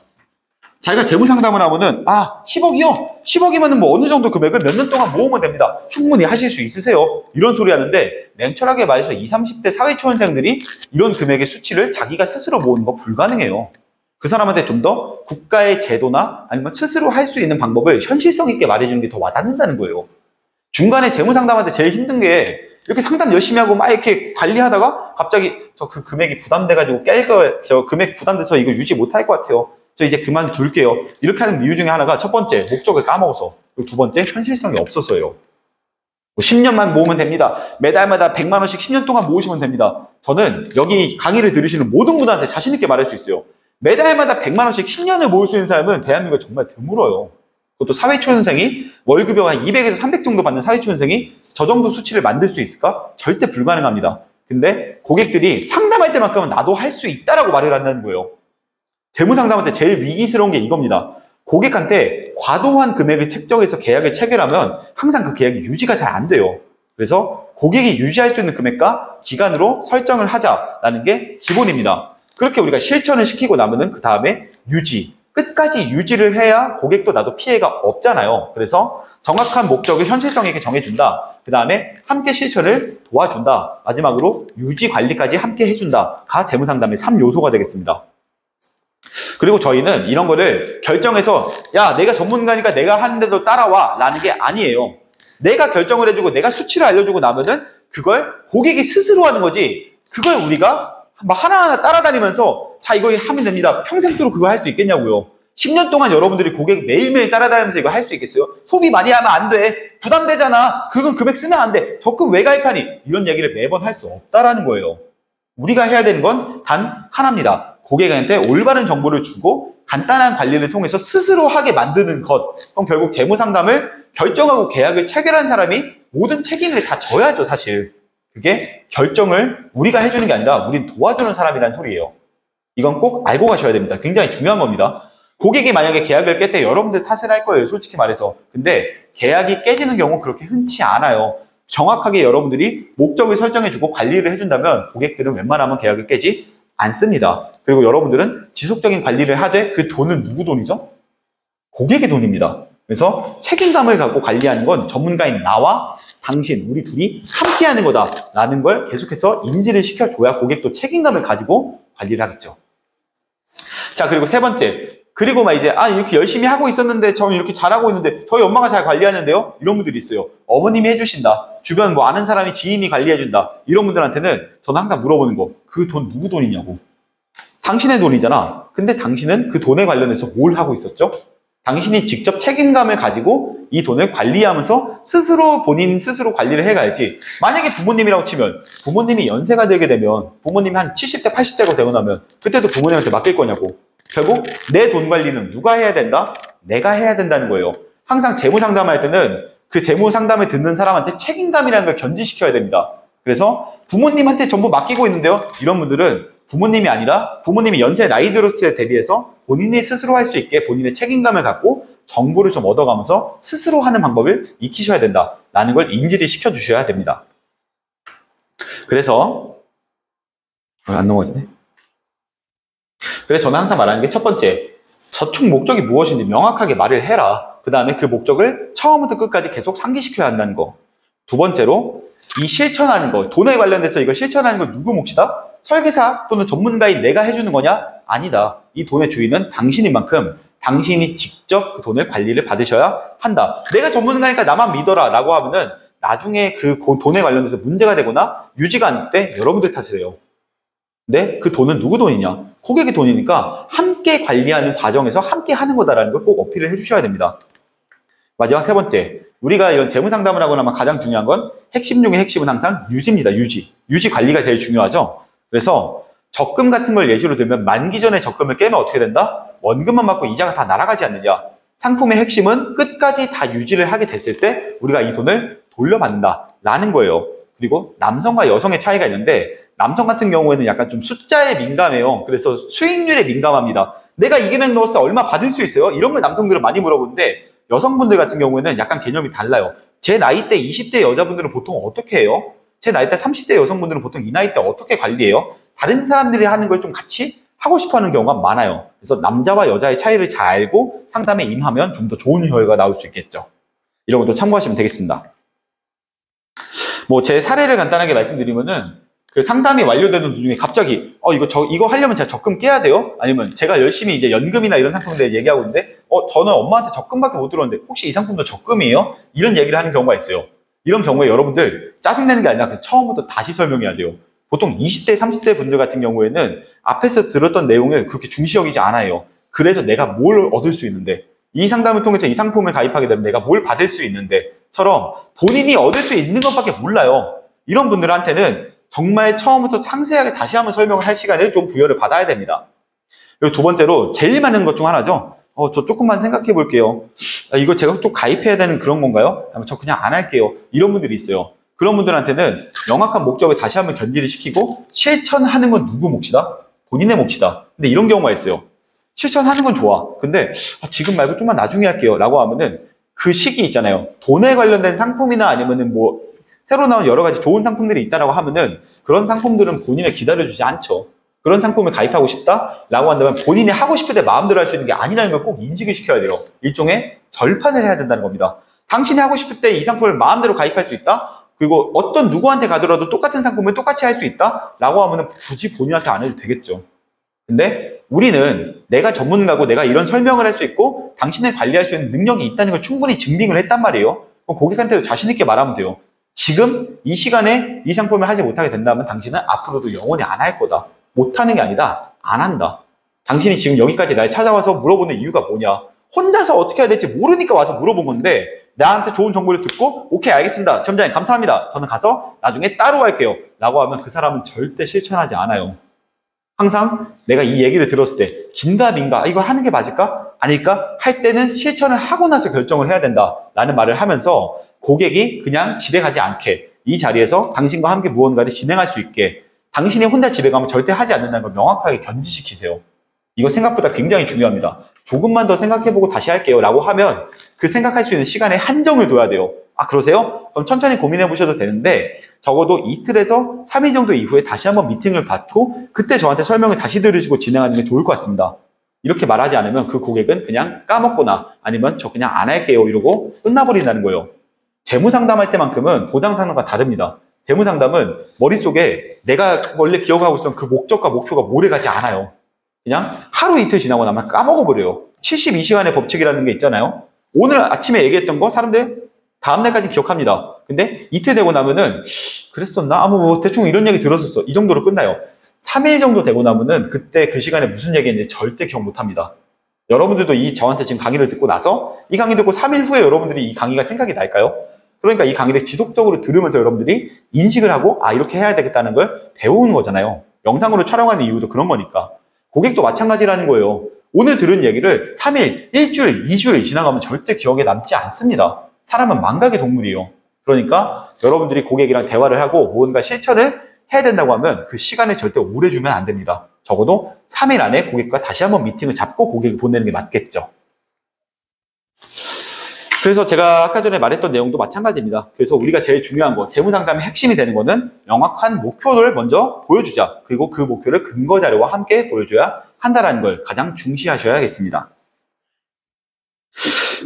자기가 재무상담을 하면은 10억이요? 10억이면은 어느 정도 금액을 몇 년 동안 모으면 됩니다. 충분히 하실 수 있으세요. 이런 소리 하는데 냉철하게 말해서 20, 30대 사회초년생들이 이런 금액의 수치를 자기가 스스로 모으는 거 불가능해요. 그 사람한테 좀 더 국가의 제도나 아니면 스스로 할 수 있는 방법을 현실성 있게 말해주는 게 더 와닿는다는 거예요. 중간에 재무상담한테 제일 힘든 게 이렇게 상담 열심히 하고 막 이렇게 관리하다가 갑자기 저 그 금액이 부담돼가지고 저 금액 부담돼서 이거 유지 못할 것 같아요. 저 이제 그만둘게요. 이렇게 하는 이유 중에 하나가 첫 번째 목적을 까먹어서, 그리고 두 번째 현실성이 없어서예요. 뭐 10년만 모으면 됩니다. 매달마다 100만 원씩 10년 동안 모으시면 됩니다. 저는 여기 강의를 들으시는 모든 분한테 자신 있게 말할 수 있어요. 매달마다 100만 원씩 10년을 모을 수 있는 사람은 대한민국에 정말 드물어요. 그것도 사회초년생이 월급이 한 200에서 300 정도 받는 사회초년생이 저 정도 수치를 만들 수 있을까? 절대 불가능합니다. 근데 고객들이 상담할 때만큼은 나도 할 수 있다라고 말을 한다는 거예요. 재무상담할 때 제일 위기스러운 게 이겁니다. 고객한테 과도한 금액을 책정해서 계약을 체결하면 항상 그 계약이 유지가 잘 안 돼요. 그래서 고객이 유지할 수 있는 금액과 기간으로 설정을 하자라는 게 기본입니다. 그렇게 우리가 실천을 시키고 나면은 그 다음에 유지, 끝까지 유지를 해야 고객도 나도 피해가 없잖아요. 그래서 정확한 목적을 현실성 있게 정해준다. 그 다음에 함께 실천을 도와준다. 마지막으로 유지 관리까지 함께 해준다가 재무상담의 3요소가 되겠습니다. 그리고 저희는 이런 거를 결정해서 야 내가 전문가니까 내가 하는데도 따라와 라는 게 아니에요. 내가 결정을 해주고 내가 수치를 알려주고 나면은 그걸 고객이 스스로 하는 거지 그걸 우리가 막 하나하나 따라다니면서 자 이거 하면 됩니다. 평생도록 그거 할 수 있겠냐고요. 10년 동안 여러분들이 고객 매일매일 따라다니면서 이거 할 수 있겠어요? 소비 많이 하면 안 돼. 부담되잖아. 그건 금액 쓰면 안 돼. 적금 왜 가입하니? 이런 얘기를 매번 할 수 없다라는 거예요. 우리가 해야 되는 건 단 하나입니다. 고객한테 올바른 정보를 주고 간단한 관리를 통해서 스스로 하게 만드는 것. 그럼 결국 재무상담을 결정하고 계약을 체결한 사람이 모든 책임을 다 져야죠, 사실. 그게 결정을 우리가 해주는 게 아니라 우린 도와주는 사람이라는 소리예요. 이건 꼭 알고 가셔야 됩니다. 굉장히 중요한 겁니다. 고객이 만약에 계약을 깰 때 여러분들 탓을 할 거예요, 솔직히 말해서. 근데 계약이 깨지는 경우 그렇게 흔치 않아요. 정확하게 여러분들이 목적을 설정해주고 관리를 해준다면 고객들은 웬만하면 계약을 깨지 않습니다. 그리고 여러분들은 지속적인 관리를 하되 그 돈은 누구 돈이죠? 고객의 돈입니다. 그래서 책임감을 갖고 관리하는 건 전문가인 나와 당신, 우리 둘이 함께 하는 거다라는 걸 계속해서 인지를 시켜줘야 고객도 책임감을 가지고 관리를 하겠죠. 자, 그리고 세 번째. 그리고 막 이제 이렇게 열심히 하고 있었는데 저는 이렇게 잘하고 있는데 저희 엄마가 잘 관리하는데요? 이런 분들이 있어요. 어머님이 해주신다. 주변 뭐 아는 사람이 지인이 관리해준다. 이런 분들한테는 저는 항상 물어보는 거. 그 돈 누구 돈이냐고. 당신의 돈이잖아. 근데 당신은 그 돈에 관련해서 뭘 하고 있었죠? 당신이 직접 책임감을 가지고 이 돈을 관리하면서 본인 스스로 관리를 해가야지. 만약에 부모님이라고 치면 부모님이 연세가 되게 되면 부모님이 한 70대, 80대가 되고 나면 그때도 부모님한테 맡길 거냐고. 결국 내 돈 관리는 누가 해야 된다? 내가 해야 된다는 거예요. 항상 재무 상담할 때는 그 재무 상담을 듣는 사람한테 책임감이라는 걸 견지시켜야 됩니다. 그래서 부모님한테 전부 맡기고 있는데요. 이런 분들은 부모님이 아니라 부모님이 연세 나이 들었을 때 대비해서 본인이 스스로 할 수 있게 본인의 책임감을 갖고 정보를 좀 얻어가면서 스스로 하는 방법을 익히셔야 된다라는 걸 인지를 시켜주셔야 됩니다. 그래서 안 넘어지네. 그래서 저는 항상 말하는 게 첫 번째, 저축 목적이 무엇인지 명확하게 말을 해라. 그 다음에 그 목적을 처음부터 끝까지 계속 상기시켜야 한다는 거. 두 번째로 이 실천하는 거, 돈에 관련돼서 이걸 실천하는 건 누구 몫이다? 설계사 또는 전문가인 내가 해주는 거냐? 아니다. 이 돈의 주인은 당신인 만큼 당신이 직접 그 돈을 관리를 받으셔야 한다. 내가 전문가니까 나만 믿어라 라고 하면은 나중에 그 돈에 관련돼서 문제가 되거나 유지가 안 될 때 여러분들 탓이래요. 근데 그 돈은 누구 돈이냐? 고객의 돈이니까 함께 관리하는 과정에서 함께 하는 거다라는 걸 꼭 어필을 해주셔야 됩니다. 마지막 세 번째, 우리가 이런 재무 상담을 하고 나면 가장 중요한 건 핵심 중에 핵심은 항상 유지입니다. 유지 관리가 제일 중요하죠. 그래서 적금 같은 걸 예시로 들면 만기 전에 적금을 깨면 어떻게 된다? 원금만 받고 이자가 다 날아가지 않느냐. 상품의 핵심은 끝까지 다 유지를 하게 됐을 때 우리가 이 돈을 돌려받는다라는 거예요. 그리고 남성과 여성의 차이가 있는데 남성 같은 경우에는 약간 좀 숫자에 민감해요. 그래서 수익률에 민감합니다. 내가 이 금액 넣었을 때 얼마 받을 수 있어요? 이런 걸 남성들은 많이 물어보는데 여성분들 같은 경우에는 약간 개념이 달라요. 제 나이대 20대 여자분들은 보통 어떻게 해요? 제 나이대 30대 여성분들은 보통 이 나이대 어떻게 관리해요? 다른 사람들이 하는 걸 좀 같이 하고 싶어 하는 경우가 많아요. 그래서 남자와 여자의 차이를 잘 알고 상담에 임하면 좀 더 좋은 결과가 나올 수 있겠죠. 이런 것도 참고하시면 되겠습니다. 뭐 제 사례를 간단하게 말씀드리면은 그 상담이 완료되는 도중에 갑자기 이거 하려면 제가 적금 깨야 돼요? 아니면 제가 열심히 이제 연금이나 이런 상품에 대해 얘기하고 있는데 저는 엄마한테 적금밖에 못 들었는데 혹시 이 상품도 적금이에요? 이런 얘기를 하는 경우가 있어요. 이런 경우에 여러분들 짜증내는 게 아니라 처음부터 다시 설명해야 돼요. 보통 20대, 30대 분들 같은 경우에는 앞에서 들었던 내용을 그렇게 중시 여기지 않아요. 그래서 내가 뭘 얻을 수 있는데 이 상담을 통해서 이 상품을 가입하게 되면 내가 뭘 받을 수 있는데처럼 본인이 얻을 수 있는 것밖에 몰라요. 이런 분들한테는 정말 처음부터 상세하게 다시 한번 설명을 할 시간을 좀 부여를 받아야 됩니다. 그리고 두 번째로 제일 많은 것 중 하나죠. 저 조금만 생각해 볼게요. 이거 제가 또 가입해야 되는 그런 건가요? 저 그냥 안 할게요. 이런 분들이 있어요. 그런 분들한테는 명확한 목적을 다시 한번 견지를 시키고 실천하는 건 누구 몫이다? 본인의 몫이다. 근데 이런 경우가 있어요. 실천하는 건 좋아. 근데 지금 말고 좀만 나중에 할게요. 라고 하면은 그 시기 있잖아요. 돈에 관련된 상품이나 아니면은 뭐 새로 나온 여러 가지 좋은 상품들이 있다라고 하면은 그런 상품들은 본인을 기다려주지 않죠. 그런 상품을 가입하고 싶다라고 한다면 본인이 하고 싶을 때 마음대로 할 수 있는 게 아니라는 걸 꼭 인식을 시켜야 돼요. 일종의 절판을 해야 된다는 겁니다. 당신이 하고 싶을 때 이 상품을 마음대로 가입할 수 있다? 그리고 어떤 누구한테 가더라도 똑같은 상품을 똑같이 할 수 있다? 라고 하면은 굳이 본인한테 안 해도 되겠죠. 근데 우리는 내가 전문가고 내가 이런 설명을 할 수 있고 당신을 관리할 수 있는 능력이 있다는 걸 충분히 증빙을 했단 말이에요. 그럼 고객한테도 자신 있게 말하면 돼요. 지금 이 시간에 이 상품을 하지 못하게 된다면 당신은 앞으로도 영원히 안 할 거다. 못하는 게 아니다. 안 한다. 당신이 지금 여기까지 날 찾아와서 물어보는 이유가 뭐냐. 혼자서 어떻게 해야 될지 모르니까 와서 물어본 건데 나한테 좋은 정보를 듣고 오케이 알겠습니다. 점장님 감사합니다. 저는 가서 나중에 따로 할게요. 라고 하면 그 사람은 절대 실천하지 않아요. 항상 내가 이 얘기를 들었을 때 긴가민가 이걸 하는 게 맞을까? 아닐까? 할 때는 실천을 하고 나서 결정을 해야 된다 라는 말을 하면서 고객이 그냥 집에 가지 않게 이 자리에서 당신과 함께 무언가를 진행할 수 있게 당신이 혼자 집에 가면 절대 하지 않는다는 걸 명확하게 견지시키세요. 이거 생각보다 굉장히 중요합니다. 조금만 더 생각해보고 다시 할게요 라고 하면 그 생각할 수 있는 시간에 한정을 둬야 돼요. 그러세요? 그럼 천천히 고민해 보셔도 되는데 적어도 이틀에서 3일 정도 이후에 다시 한번 미팅을 받고 그때 저한테 설명을 다시 들으시고 진행하는 게 좋을 것 같습니다. 이렇게 말하지 않으면 그 고객은 그냥 까먹거나 아니면 저 그냥 안 할게요 이러고 끝나버린다는 거예요. 재무상담할 때만큼은 보장상담과 다릅니다. 재무상담은 머릿속에 내가 원래 기억하고 있었던 그 목적과 목표가 오래가지 않아요. 그냥 하루 이틀 지나고 나면 까먹어버려요. 72시간의 법칙이라는 게 있잖아요. 오늘 아침에 얘기했던 거 사람들 다음날까지 기억합니다. 근데 이틀 되고 나면은 그랬었나? 뭐 대충 이런 얘기 들었었어. 이 정도로 끝나요. 3일 정도 되고 나면은 그때 그 시간에 무슨 얘기했는지 절대 기억 못합니다. 여러분들도 저한테 지금 강의를 듣고 나서 이 강의 듣고 3일 후에 여러분들이 이 강의가 생각이 날까요? 그러니까 이 강의를 지속적으로 들으면서 여러분들이 인식을 하고 이렇게 해야 되겠다는 걸 배우는 거잖아요. 영상으로 촬영하는 이유도 그런 거니까. 고객도 마찬가지라는 거예요. 오늘 들은 얘기를 3일, 일주일, 2주일 지나가면 절대 기억에 남지 않습니다. 사람은 망각의 동물이에요. 그러니까 여러분들이 고객이랑 대화를 하고 무언가 실천을 해야 된다고 하면 그 시간을 절대 오래 주면 안 됩니다. 적어도 3일 안에 고객과 다시 한번 미팅을 잡고 고객을 보내는 게 맞겠죠. 그래서 제가 아까 전에 말했던 내용도 마찬가지입니다. 그래서 우리가 제일 중요한 거, 재무상담의 핵심이 되는 거는 명확한 목표를 먼저 보여주자. 그리고 그 목표를 근거 자료와 함께 보여줘야 한다는 걸 가장 중시하셔야겠습니다.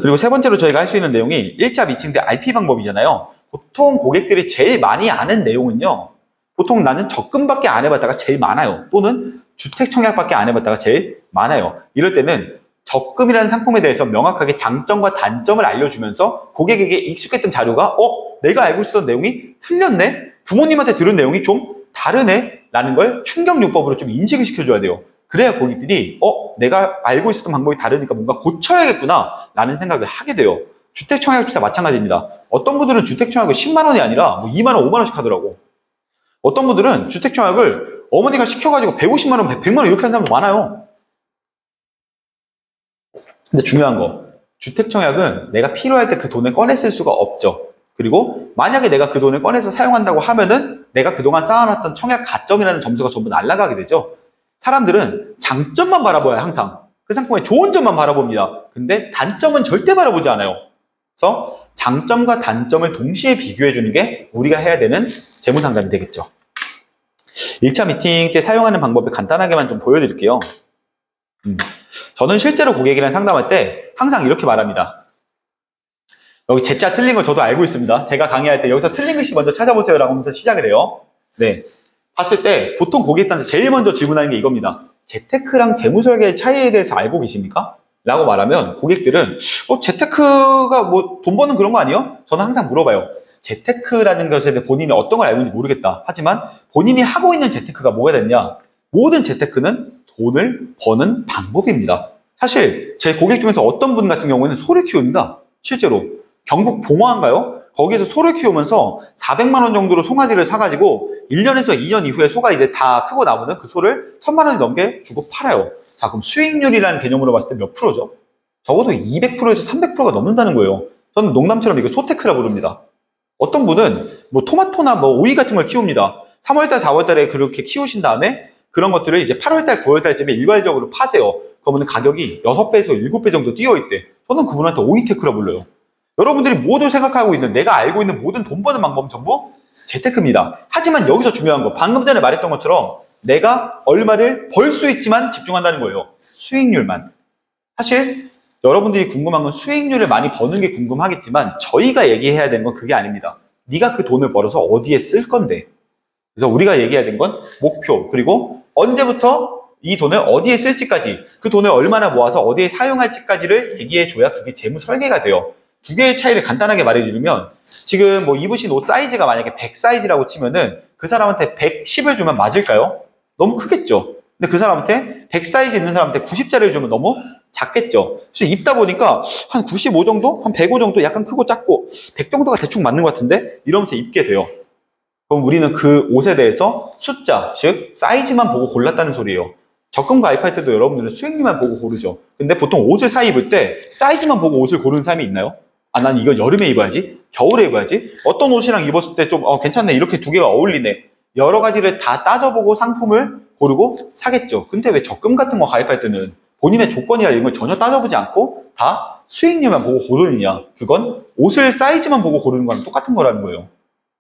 그리고 세 번째로 저희가 할 수 있는 내용이 1차 미팅 때 RP 방법이잖아요. 보통 고객들이 제일 많이 아는 내용은요. 보통 나는 적금밖에 안 해봤다가 제일 많아요. 또는 주택청약밖에 안 해봤다가 제일 많아요. 이럴 때는 적금이라는 상품에 대해서 명확하게 장점과 단점을 알려주면서 고객에게 익숙했던 자료가 내가 알고 있었던 내용이 틀렸네? 부모님한테 들은 내용이 좀 다르네? 라는 걸 충격요법으로 좀 인식을 시켜줘야 돼요. 그래야 고객들이 내가 알고 있었던 방법이 다르니까 뭔가 고쳐야겠구나 라는 생각을 하게 돼요. 주택청약도 마찬가지입니다. 어떤 분들은 주택청약을 10만 원이 아니라 뭐 2만 원, 5만 원씩 하더라고. 어떤 분들은 주택청약을 어머니가 시켜가지고 150만 원, 100만 원 이렇게 하는 사람도 많아요. 근데 중요한 거, 주택청약은 내가 필요할 때 그 돈을 꺼내 쓸 수가 없죠. 그리고 만약에 내가 그 돈을 꺼내서 사용한다고 하면은 내가 그동안 쌓아놨던 청약 가점이라는 점수가 전부 날아가게 되죠. 사람들은 장점만 바라봐요, 항상. 그 상품의 좋은 점만 바라봅니다. 근데 단점은 절대 바라보지 않아요. 그래서 장점과 단점을 동시에 비교해주는 게 우리가 해야 되는 재무상담이 되겠죠. 1차 미팅 때 사용하는 방법을 간단하게만 좀 보여드릴게요. 저는 실제로 고객이랑 상담할 때 항상 이렇게 말합니다. 여기 제자 틀린 거 저도 알고 있습니다. 제가 강의할 때 여기서 틀린 글씨 먼저 찾아보세요 라고 하면서 시작을 해요. 네, 봤을 때 보통 고객한테 제일 먼저 질문하는 게 이겁니다. 재테크랑 재무설계의 차이에 대해서 알고 계십니까? 라고 말하면 고객들은 재테크가 뭐 돈 버는 그런 거 아니에요? 저는 항상 물어봐요. 재테크라는 것에 대해 본인이 어떤 걸 알고 있는지 모르겠다. 하지만 본인이 하고 있는 재테크가 뭐가 됐냐? 모든 재테크는 돈을 버는 방법입니다. 사실 제 고객 중에서 어떤 분 같은 경우에는 소를 키웁니다. 실제로 경북 봉화인가요? 거기에서 소를 키우면서 400만 원 정도로 송아지를 사가지고 1년에서 2년 이후에 소가 이제 다 크고 나면은 그 소를 1000만 원이 넘게 주고 팔아요. 자, 그럼 수익률이라는 개념으로 봤을 때 몇 프로죠? 적어도 200%에서 300%가 넘는다는 거예요. 저는 농담처럼 이거 소테크라 부릅니다. 어떤 분은 뭐 토마토나 뭐 오이 같은 걸 키웁니다. 3월달, 4월달에 그렇게 키우신 다음에 그런 것들을 이제 8월달, 9월달쯤에 일괄적으로 파세요. 그러면 가격이 6배에서 7배 정도 뛰어있대. 저는 그분한테 오이테크라 불러요. 여러분들이 모두 생각하고 있는, 내가 알고 있는 모든 돈 버는 방법은 전부 재테크입니다. 하지만 여기서 중요한 거, 방금 전에 말했던 것처럼 내가 얼마를 벌 수 있지만 집중한다는 거예요. 수익률만. 사실 여러분들이 궁금한 건 수익률을 많이 버는 게 궁금하겠지만 저희가 얘기해야 되는 건 그게 아닙니다. 네가 그 돈을 벌어서 어디에 쓸 건데. 그래서 우리가 얘기해야 되는 건 목표, 그리고 언제부터 이 돈을 어디에 쓸지까지, 그 돈을 얼마나 모아서 어디에 사용할지까지를 얘기해줘야 그게 재무 설계가 돼요. 두 개의 차이를 간단하게 말해주면, 지금 뭐 입으신 옷 사이즈가 만약에 100 사이즈라고 치면은 그 사람한테 110을 주면 맞을까요? 너무 크겠죠. 근데 그 사람한테 100 사이즈 있는 사람한테 90짜리를 주면 너무 작겠죠. 그래서 입다 보니까 한 95 정도? 한 105 정도? 약간 크고 작고 100 정도가 대충 맞는 것 같은데? 이러면서 입게 돼요. 그럼 우리는 그 옷에 대해서 숫자, 즉 사이즈만 보고 골랐다는 소리예요. 적금 가입할 때도 여러분들은 수익률만 보고 고르죠. 근데 보통 옷을 사 입을 때 사이즈만 보고 옷을 고르는 사람이 있나요? 아, 난 이거 여름에 입어야지, 겨울에 입어야지, 어떤 옷이랑 입었을 때 좀 괜찮네, 이렇게 두 개가 어울리네, 여러 가지를 다 따져보고 상품을 고르고 사겠죠. 근데 왜 적금 같은 거 가입할 때는 본인의 조건이나 이런 걸 전혀 따져보지 않고 다 수익률만 보고 고르느냐? 그건 옷을 사이즈만 보고 고르는 거랑 똑같은 거라는 거예요.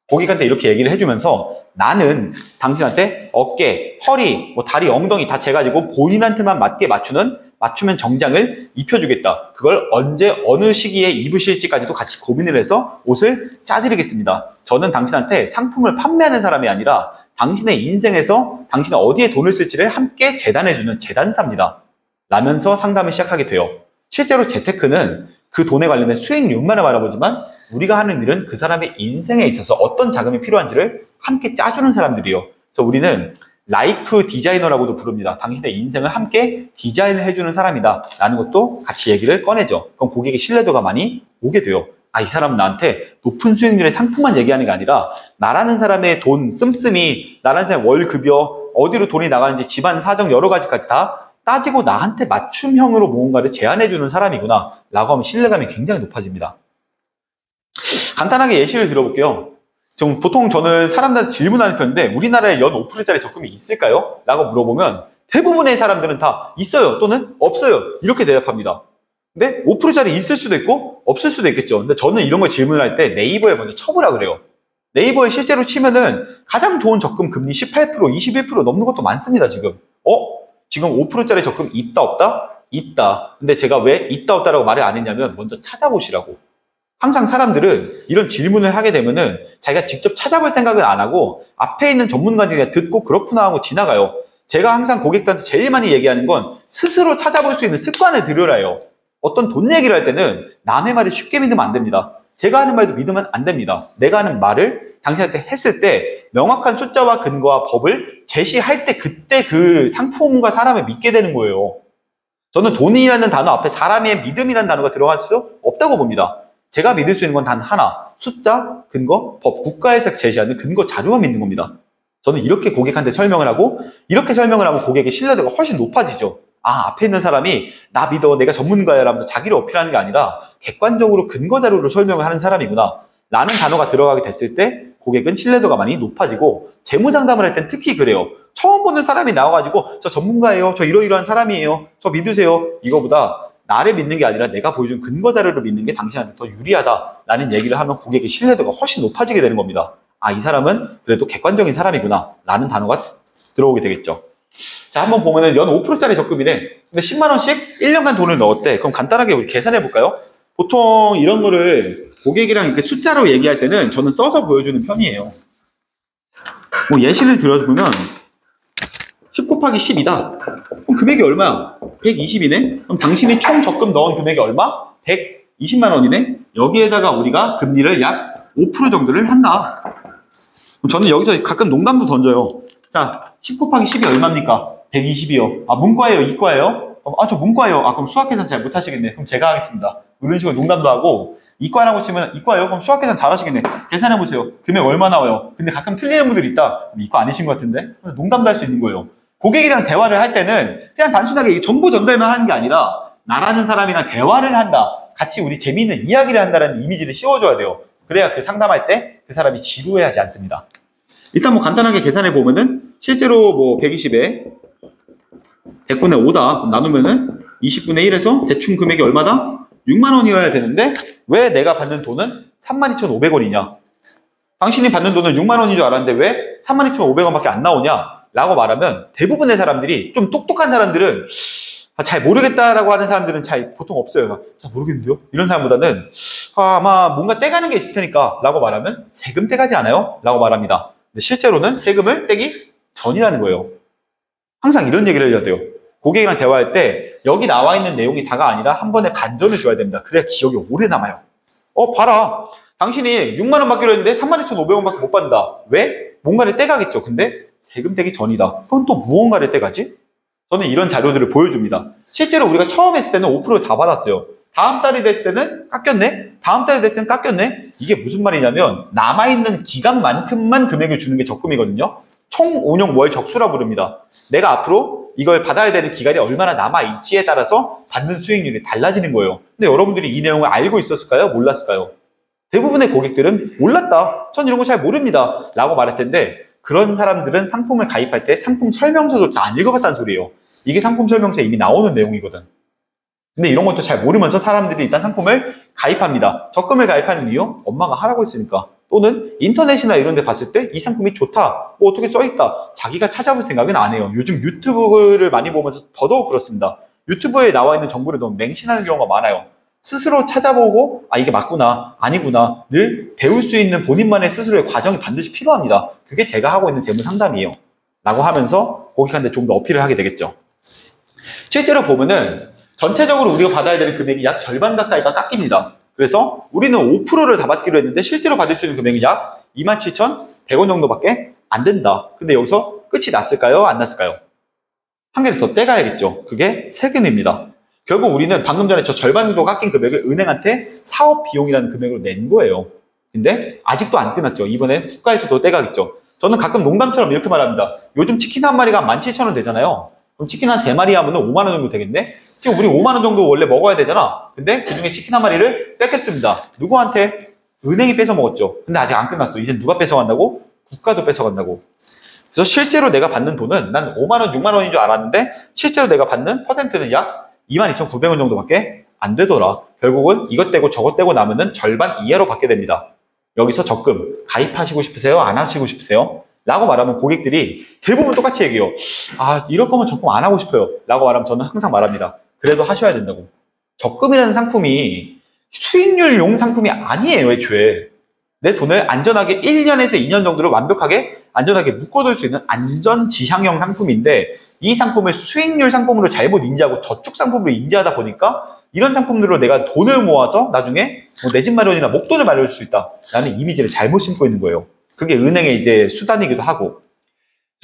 고객한테 이렇게 얘기를 해주면서 나는 당신한테 어깨, 허리, 뭐 다리, 엉덩이 다 재가지고 본인한테만 맞게 맞추면 정장을 입혀주겠다. 그걸 언제 어느 시기에 입으실지까지도 같이 고민을 해서 옷을 짜드리겠습니다. 저는 당신한테 상품을 판매하는 사람이 아니라 당신의 인생에서 당신이 어디에 돈을 쓸지를 함께 재단해주는 재단사입니다. 라면서 상담을 시작하게 돼요. 실제로 재테크는 그 돈에 관련된 수익률만을 바라보지만 우리가 하는 일은 그 사람의 인생에 있어서 어떤 자금이 필요한지를 함께 짜주는 사람들이에요. 그래서 우리는 라이프 디자이너라고도 부릅니다. 당신의 인생을 함께 디자인을 해주는 사람이다 라는 것도 같이 얘기를 꺼내죠. 그럼 고객의 신뢰도가 많이 오게 돼요. 아, 이 사람은 나한테 높은 수익률의 상품만 얘기하는 게 아니라 나라는 사람의 돈, 씀씀이, 나라는 사람의 월급여, 어디로 돈이 나가는지 집안 사정 여러 가지까지 다 따지고 나한테 맞춤형으로 무언가를 제안해주는 사람이구나 라고 하면 신뢰감이 굉장히 높아집니다. 간단하게 예시를 들어볼게요. 보통 저는 사람들한테 질문하는 편인데 우리나라에 연 5%짜리 적금이 있을까요? 라고 물어보면 대부분의 사람들은 다 있어요 또는 없어요 이렇게 대답합니다. 근데 5%짜리 있을 수도 있고 없을 수도 있겠죠. 근데 저는 이런 걸 질문을 할 때 네이버에 먼저 쳐보라 그래요. 네이버에 실제로 치면은 가장 좋은 적금 금리 18%, 21% 넘는 것도 많습니다. 지금 5%짜리 적금 있다 없다? 있다. 근데 제가 왜 있다 없다라고 말을 안 했냐면 먼저 찾아보시라고. 항상 사람들은 이런 질문을 하게 되면은 자기가 직접 찾아볼 생각을 안 하고 앞에 있는 전문가들이 그냥 듣고 그렇구나 하고 지나가요. 제가 항상 고객들한테 제일 많이 얘기하는 건 스스로 찾아볼 수 있는 습관을 들여라요. 어떤 돈 얘기를 할 때는 남의 말을 쉽게 믿으면 안 됩니다. 제가 하는 말도 믿으면 안 됩니다. 내가 하는 말을 당신한테 했을 때 명확한 숫자와 근거와 법을 제시할 때 그때 그 상품과 사람을 믿게 되는 거예요. 저는 돈이라는 단어 앞에 사람의 믿음이라는 단어가 들어갈 수 없다고 봅니다. 제가 믿을 수 있는 건 단 하나, 숫자, 근거, 법, 국가에서 제시하는 근거 자료만 믿는 겁니다. 저는 이렇게 고객한테 설명을 하고 이렇게 설명을 하면 고객의 신뢰도가 훨씬 높아지죠. 아, 앞에 있는 사람이 나 믿어, 내가 전문가야 라면서 자기를 어필하는 게 아니라 객관적으로 근거 자료로 설명을 하는 사람이구나 라는 단어가 들어가게 됐을 때 고객은 신뢰도가 많이 높아지고 재무 상담을 할 땐 특히 그래요. 처음 보는 사람이 나와가지고 저 전문가예요, 저 이러이러한 사람이에요, 저 믿으세요, 이거보다 나를 믿는 게 아니라 내가 보여준 근거 자료를 믿는 게 당신한테 더 유리하다라는 얘기를 하면 고객의 신뢰도가 훨씬 높아지게 되는 겁니다. 아, 이 사람은 그래도 객관적인 사람이구나 라는 단어가 들어오게 되겠죠. 자, 한번 보면은 연 5%짜리 적금이래. 근데 10만 원씩 1년간 돈을 넣었대. 그럼 간단하게 우리 계산해 볼까요? 보통 이런 거를 고객이랑 이렇게 숫자로 얘기할 때는 저는 써서 보여주는 편이에요. 뭐 예시를 들어주면 10 곱하기 10이다. 그럼 금액이 얼마야? 120이네? 그럼 당신이 총 적금 넣은 금액이 얼마? 120만 원이네? 여기에다가 우리가 금리를 약 5% 정도를 한다. 그럼 저는 여기서 가끔 농담도 던져요. 자, 10 곱하기 10이 얼마입니까? 120이요. 아, 문과예요? 이과예요? 저 문과예요. 그럼 수학 계산 잘 못하시겠네. 그럼 제가 하겠습니다. 이런 식으로 농담도 하고, 이과라고 치면 이과예요. 그럼 수학 계산 잘하시겠네. 계산해보세요. 금액 얼마 나와요? 근데 가끔 틀리는 분들이 있다. 이과 아니신 것 같은데? 농담도 할 수 있는 거예요. 고객이랑 대화를 할 때는 그냥 단순하게 정보 전달만 하는 게 아니라 나라는 사람이랑 대화를 한다. 같이 우리 재미있는 이야기를 한다는 이미지를 씌워줘야 돼요. 그래야 그 상담할 때 그 사람이 지루해하지 않습니다. 일단 뭐 간단하게 계산해 보면은 실제로 뭐 120에 100분의 5다. 그럼 나누면은 20분의 1에서 대충 금액이 얼마다? 6만 원이어야 되는데 왜 내가 받는 돈은 32,500원이냐? 당신이 받는 돈은 6만 원인 줄 알았는데 왜 32,500원밖에 안 나오냐? 라고 말하면 대부분의 사람들이 좀 똑똑한 사람들은 잘 모르겠다라고 하는 사람들은 잘 보통 없어요. 잘 모르겠는데요? 이런 사람보다는 아마 뭔가 떼가는 게 있을 테니까 라고 말하면 세금 떼가지 않아요? 라고 말합니다. 근데 실제로는 세금을 떼기 전이라는 거예요. 항상 이런 얘기를 해야 돼요. 고객이랑 대화할 때 여기 나와 있는 내용이 다가 아니라 한 번에 반전을 줘야 됩니다. 그래야 기억이 오래 남아요. 봐라. 당신이 6만 원 받기로 했는데 32,500원밖에 못 받는다. 왜? 뭔가를 떼가겠죠. 근데 세금 떼기 전이다. 그건 또 무언가를 떼가지? 저는 이런 자료들을 보여줍니다. 실제로 우리가 처음 했을 때는 5%를 다 받았어요. 다음 달이 됐을 때는 깎였네? 다음 달이 됐을 때는 깎였네? 이게 무슨 말이냐면 남아있는 기간만큼만 금액을 주는 게 적금이거든요. 총 운용 월 적수라 부릅니다. 내가 앞으로 이걸 받아야 되는 기간이 얼마나 남아있지에 따라서 받는 수익률이 달라지는 거예요. 근데 여러분들이 이 내용을 알고 있었을까요? 몰랐을까요? 대부분의 고객들은 몰랐다. 전 이런 거 잘 모릅니다. 라고 말할 텐데 그런 사람들은 상품을 가입할 때 상품 설명서조차 안 읽어봤다는 소리예요. 이게 상품 설명서에 이미 나오는 내용이거든. 근데 이런 것도 잘 모르면서 사람들이 일단 상품을 가입합니다. 적금을 가입하는 이유? 엄마가 하라고 했으니까. 또는 인터넷이나 이런 데 봤을 때 이 상품이 좋다. 어떻게 써있다. 자기가 찾아볼 생각은 안 해요. 요즘 유튜브를 많이 보면서 더더욱 그렇습니다. 유튜브에 나와 있는 정보를 너무 맹신하는 경우가 많아요. 스스로 찾아보고 이게 맞구나 아니구나 늘 배울 수 있는 본인만의 스스로의 과정이 반드시 필요합니다. 그게 제가 하고 있는 재무 상담이에요. 라고 하면서 고객한테 좀 더 어필을 하게 되겠죠. 실제로 보면은 전체적으로 우리가 받아야 되는 금액이 약 절반 가까이가 깎입니다. 그래서 우리는 5%를 다 받기로 했는데 실제로 받을 수 있는 금액이 약 27,100원 정도밖에 안 된다. 근데 여기서 끝이 났을까요? 안 났을까요? 한 개를 더 떼가야겠죠. 그게 세금입니다. 결국 우리는 방금 전에 저 절반 정도 깎인 금액을 은행한테 사업 비용이라는 금액으로 낸 거예요. 근데 아직도 안 끝났죠. 이번엔 국가에서도 떼가겠죠. 저는 가끔 농담처럼 이렇게 말합니다. 요즘 치킨 한 마리가 17,000원 되잖아요. 그럼 치킨 한 3마리 하면 5만 원 정도 되겠네? 지금 우리 5만 원 정도 원래 먹어야 되잖아. 근데 그중에 치킨 한 마리를 뺏겼습니다. 누구한테? 은행이 뺏어 먹었죠. 근데 아직 안 끝났어. 이제 누가 뺏어간다고? 국가도 뺏어간다고. 그래서 실제로 내가 받는 돈은 난 5만 원, 6만 원인 줄 알았는데 실제로 내가 받는 퍼센트는 약 22,900원 정도밖에 안 되더라. 결국은 이것 떼고 저것 떼고 남으면 절반 이하로 받게 됩니다. 여기서 적금 가입하시고 싶으세요? 안 하시고 싶으세요? 라고 말하면 고객들이 대부분 똑같이 얘기해요. 이럴 거면 적금 안 하고 싶어요. 라고 말하면 저는 항상 말합니다. 그래도 하셔야 된다고. 적금이라는 상품이 수익률용 상품이 아니에요, 애초에. 내 돈을 안전하게 1년에서 2년 정도를 완벽하게 안전하게 묶어둘 수 있는 안전지향형 상품인데 이 상품을 수익률 상품으로 잘못 인지하고 저축 상품으로 인지하다 보니까 이런 상품들로 내가 돈을 모아서 나중에 내 집 마련이나 목돈을 마련할 수 있다라는 이미지를 잘못 심고 있는 거예요. 그게 은행의 이제 수단이기도 하고.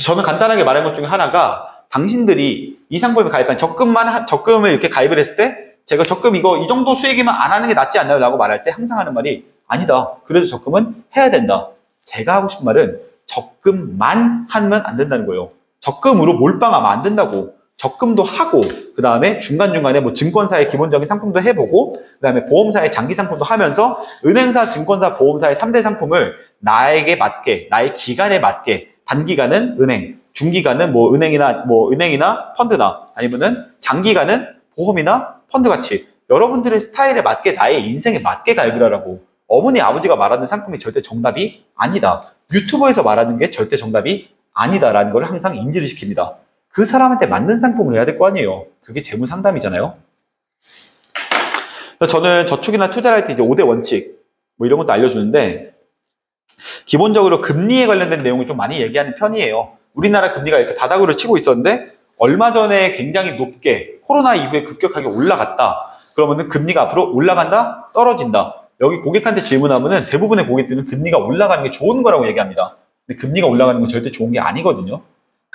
저는 간단하게 말한 것 중에 하나가 당신들이 이 상품에 가입한 적금을 이렇게 가입을 했을 때 제가 적금 이거 이 정도 수익이면 안 하는 게 낫지 않나요? 라고 말할 때 항상 하는 말이 아니다. 그래도 적금은 해야 된다. 제가 하고 싶은 말은 적금만 하면 안 된다는 거예요. 적금으로 몰빵하면 안 된다고. 적금도 하고 그 다음에 중간중간에 뭐 증권사의 기본적인 상품도 해보고 그 다음에 보험사의 장기 상품도 하면서 은행사, 증권사, 보험사의 3대 상품을 나에게 맞게 나의 기간에 맞게 단기간은 은행, 중기간은 뭐 은행이나 펀드나 아니면은 장기간은 보험이나 펀드 같이 여러분들의 스타일에 맞게 나의 인생에 맞게 가입을 하라고. 어머니 아버지가 말하는 상품이 절대 정답이 아니다. 유튜버에서 말하는 게 절대 정답이 아니다라는 걸 항상 인지를 시킵니다. 그 사람한테 맞는 상품을 해야 될 거 아니에요. 그게 재무 상담이잖아요. 저는 저축이나 투자를 할 때 이제 5대 원칙 뭐 이런 것도 알려주는데 기본적으로 금리에 관련된 내용을 좀 많이 얘기하는 편이에요. 우리나라 금리가 이렇게 바닥으로 치고 있었는데 얼마 전에 굉장히 높게 코로나 이후에 급격하게 올라갔다. 그러면은 금리가 앞으로 올라간다? 떨어진다? 여기 고객한테 질문하면은 대부분의 고객들은 금리가 올라가는 게 좋은 거라고 얘기합니다. 근데 금리가 올라가는 건 절대 좋은 게 아니거든요.